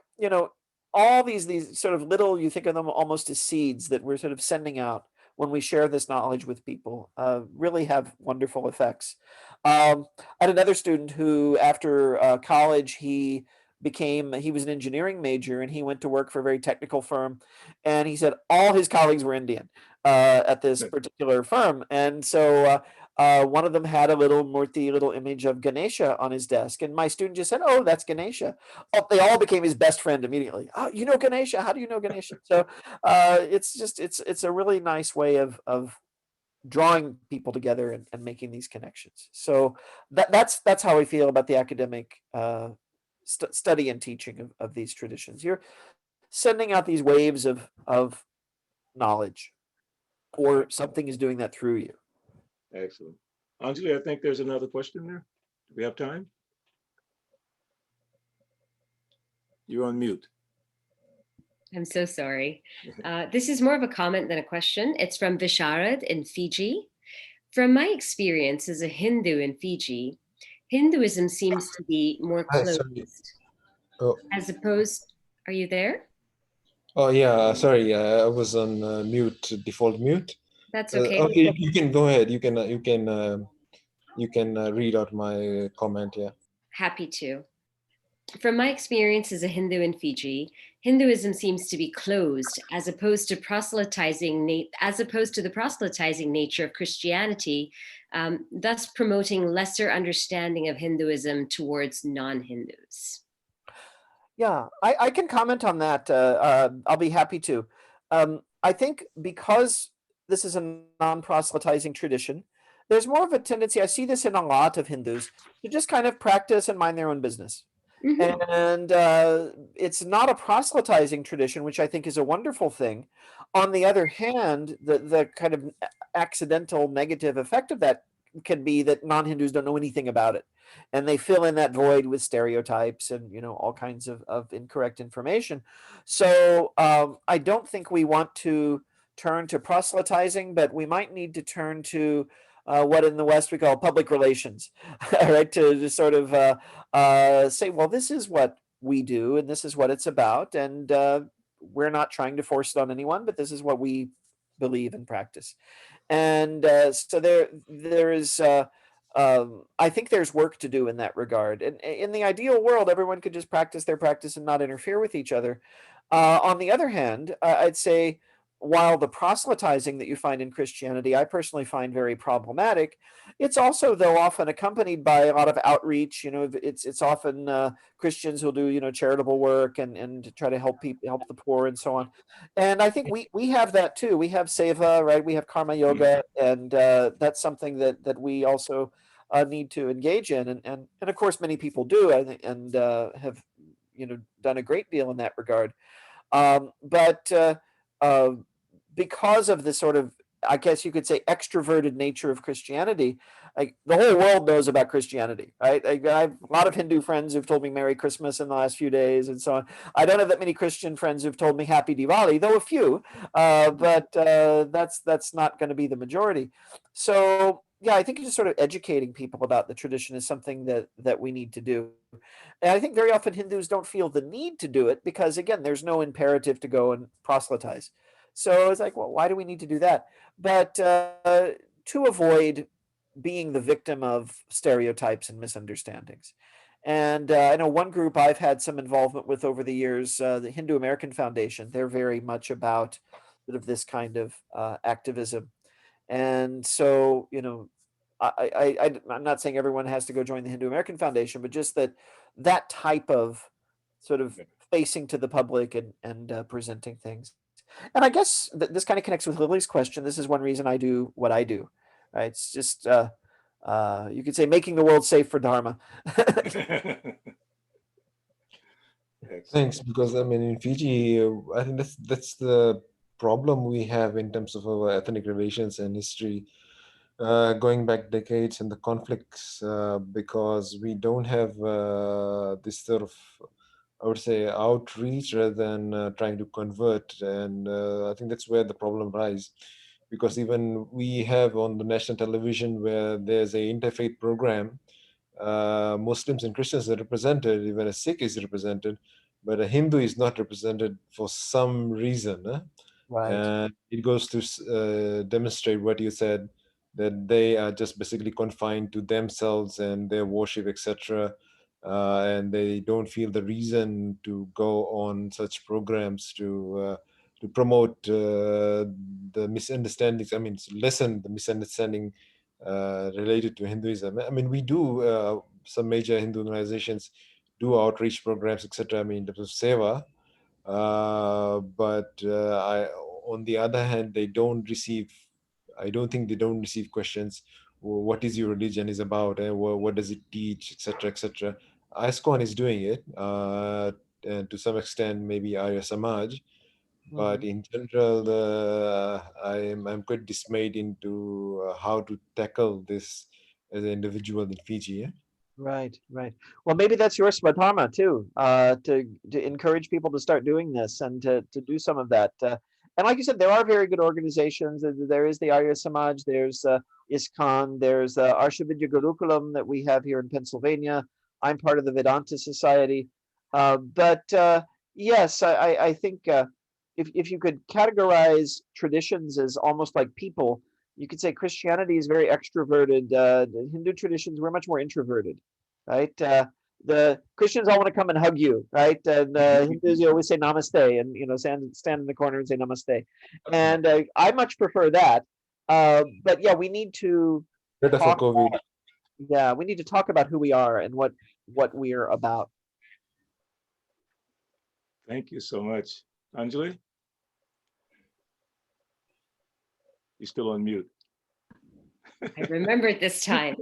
all these sort of little, you think of them almost as seeds that we're sort of sending out when we share this knowledge with people, really have wonderful effects. I had another student who, after college, he was an engineering major, and he went to work for a very technical firm, and he said all his colleagues were Indian at this particular firm. And so one of them had a little murti, little image of Ganesha on his desk, and my student just said, "Oh, that's Ganesha." Oh, they all became his best friend immediately. "Oh, you know Ganesha? How do you know Ganesha?" So it's a really nice way of drawing people together and making these connections. So that's how I feel about the academic study and teaching of these traditions. You're sending out these waves of knowledge, or something is doing that through you. Excellent. Anjali, I think there's another question there. Do we have time? You're on mute. I'm so sorry. This is more of a comment than a question. It's from Visharad in Fiji. From my experience as a Hindu in Fiji, Hinduism seems to be more Hi, closed sorry. Oh, as opposed. Are you there? oh yeah, sorry. I was on mute, default mute. That's okay. Okay, you can go ahead. You can read out my comment. Yeah. Happy to. From my experience as a Hindu in Fiji, Hinduism seems to be closed as opposed to the proselytizing nature of Christianity, thus promoting lesser understanding of Hinduism towards non-Hindus. Yeah, I can comment on that. I'll be happy to. I think because this is a non-proselytizing tradition, there's more of a tendency, I see this in a lot of Hindus, to just kind of practice and mind their own business. Mhm. And it's not a proselytizing tradition, which I think is a wonderful thing. On the other hand, the kind of accidental negative effect of that can be that non-Hindus don't know anything about it, and they fill in that void with stereotypes and all kinds of incorrect information. So I don't think we want to turn to proselytizing, but we might need to turn to what in the West we call public relations, right? To sort of say, well, this is what we do, and this is what it's about, and we're not trying to force it on anyone, but this is what we believe and practice. And so there is I think there's work to do in that regard. And in the ideal world, everyone could just practice their practice and not interfere with each other. On the other hand, I'd say while the proselytizing that you find in Christianity, I personally find very problematic, it's also though often accompanied by a lot of outreach. You know, it's often Christians who'll do charitable work and try to help people, help the poor, and so on. And I think we have that too. We have seva, right? We have karma yoga, and that's something that we also need to engage in, and of course many people do, I think, and have done a great deal in that regard. But uh, because of the sort of, I guess you could say, extroverted nature of Christianity, like the whole world knows about Christianity, right? I have a lot of Hindu friends who've told me Merry Christmas in the last few days and so on. I don't have that many Christian friends who've told me Happy Diwali, though a few, but that's not going to be the majority. So yeah, I think just sort of educating people about the tradition is something that we need to do. And I think very often Hindus don't feel the need to do it because, again, there's no imperative to go and proselytize. So it's like, well, why do we need to do that? But to avoid being the victim of stereotypes and misunderstandings. And I know one group I've had some involvement with over the years, the Hindu American Foundation. They're very much about sort of this kind of activism. And so, I'm not saying everyone has to go join the Hindu American Foundation, but just that type of sort of facing to the public and presenting things. And I guess this kind of connects with Lily's question. This is one reason I do what I do, right? It's just you could say making the world safe for Dharma. Thanks, because I mean in Fiji, I think that's the problem we have in terms of our ethnic relations and history, going back decades, and the conflicts, because we don't have this sort of, I would say, outreach rather than trying to convert, and I think that's where the problem lies. Because even we have on the national television where there's a interfaith program, Muslims and Christians are represented, even a Sikh is represented, but a Hindu is not represented for some reason. Right. And it goes to demonstrate what you said, that they are just basically confined to themselves and their worship, etc. And they don't feel the reason to go on such programs to promote the misunderstandings. I mean, to lessen the misunderstanding related to Hinduism. I mean, we do, some major Hindu organizations do outreach programs, etc. I mean, in terms of seva, but on the other hand, they don't receive. I don't think they don't receive questions. What is your religion is about, and what does it teach, etc., etc. ISKCON is doing it, and to some extent, maybe Arya Samaj. But in general, I'm quite dismayed into how to tackle this as an individual in Fiji. Yeah? Right, right. Well, maybe that's your swadharma too, to encourage people to start doing this and to do some of that. And like you said, there are very good organizations. There is the Arya Samaj, there's ISKCON, there's Arshavidya Gurukulam that we have here in Pennsylvania. I'm part of the Vedanta Society. But yes, I think if you could categorize traditions as almost like people, you could say Christianity is very extroverted. The Hindu traditions were much more introverted, right? The Christians all want to come and hug you, right? And Hindus, you always say namaste, and stand in the corner and say namaste. And I much prefer that. But yeah, we need to Better for talk. COVID. Yeah, we need to talk about who we are and what we're about. Thank you so much. Anjali? You're still on mute. I remembered this time.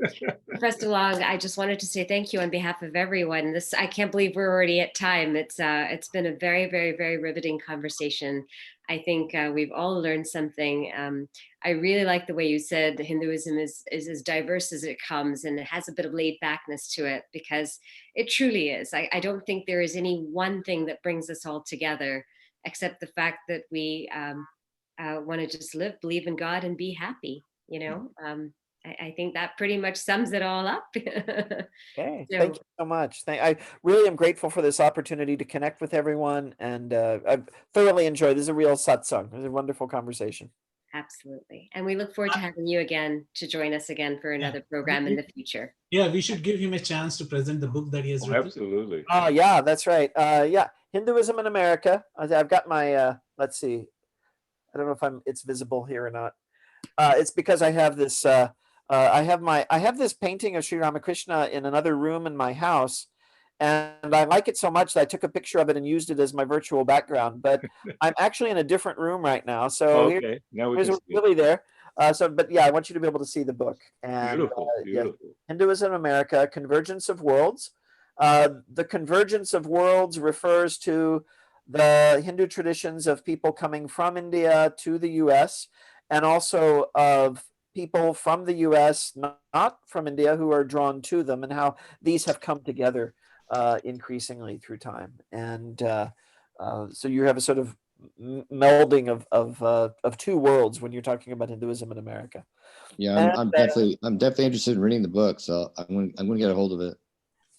Professor Long, I just wanted to say thank you on behalf of everyone. I can't believe we're already at time. It's been a very, very, very riveting conversation. I think we've all learned something. I really like the way you said Hinduism is as diverse as it comes, and it has a bit of laid backness to it, because it truly is. I don't think there is any one thing that brings us all together, except the fact that we want to just live, believe in God, and be happy. I think that pretty much sums it all up. Okay, So, thank you so much. I really am grateful for this opportunity to connect with everyone, and I've thoroughly enjoyed. This is a real satsang. It was a wonderful conversation. Absolutely. And we look forward to having you again to join us again for another program in the future. Yeah, we should give him a chance to present the book that he has Oh, written. absolutely. Oh, yeah, that's right. Yeah, Hinduism in America. I've got my, let's see. I don't know if it's visible here or not. It's because I have this, I have this painting of Sri Ramakrishna in another room in my house. And I like it so much that I took a picture of it and used it as my virtual background. But I'm actually in a different room right now. So Okay, now we here's can what's see it. really there. But yeah, I want you to be able to see the book. And Beautiful, yeah, beautiful. Hinduism in America, Convergence of Worlds. The convergence of worlds refers to the Hindu traditions of people coming from India to the US, and also of people from the US, not from India, who are drawn to them, and how these have come together increasingly through time. And so you have a sort of melding of two worlds when you're talking about Hinduism in America. Yeah, And I'm definitely interested in reading the book, so I'm gonna get a hold of it.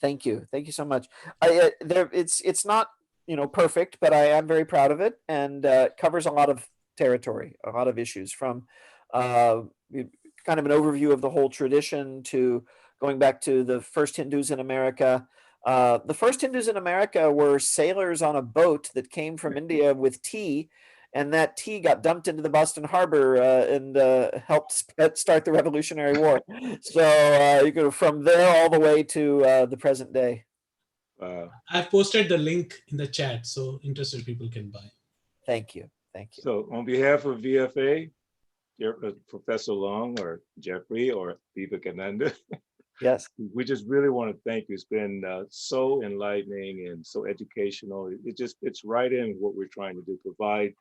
thank you so much. It's not perfect, but I am very proud of it, and covers a lot of territory, a lot of issues, from uh, kind of an overview of the whole tradition to going back to the first Hindus in America. The first Hindus in America were sailors on a boat that came from India with tea, and that tea got dumped into the Boston Harbor and helped start the Revolutionary War. So you go from there all the way to the present day. I've posted the link in the chat, so interested people can buy. Thank you. So on behalf of VFA, Professor Long or Jeffrey or Vivekananda, Yes. we just really want to thank you. It's been so enlightening and so educational. It's right in what we're trying to do, provide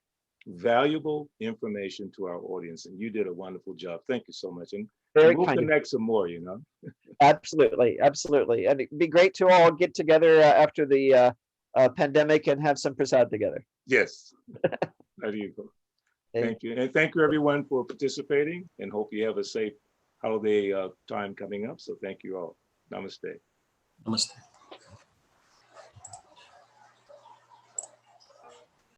valuable information to our audience. And you did a wonderful job. Thank you so much. And Very we'll kind of you. connect some more, Absolutely. And it'd be great to all get together after the pandemic and have some prasad together. Yes. There you go. Thank you. And thank you everyone for participating, and hope you have a safe holiday time coming up. So thank you all. Namaste. Namaste.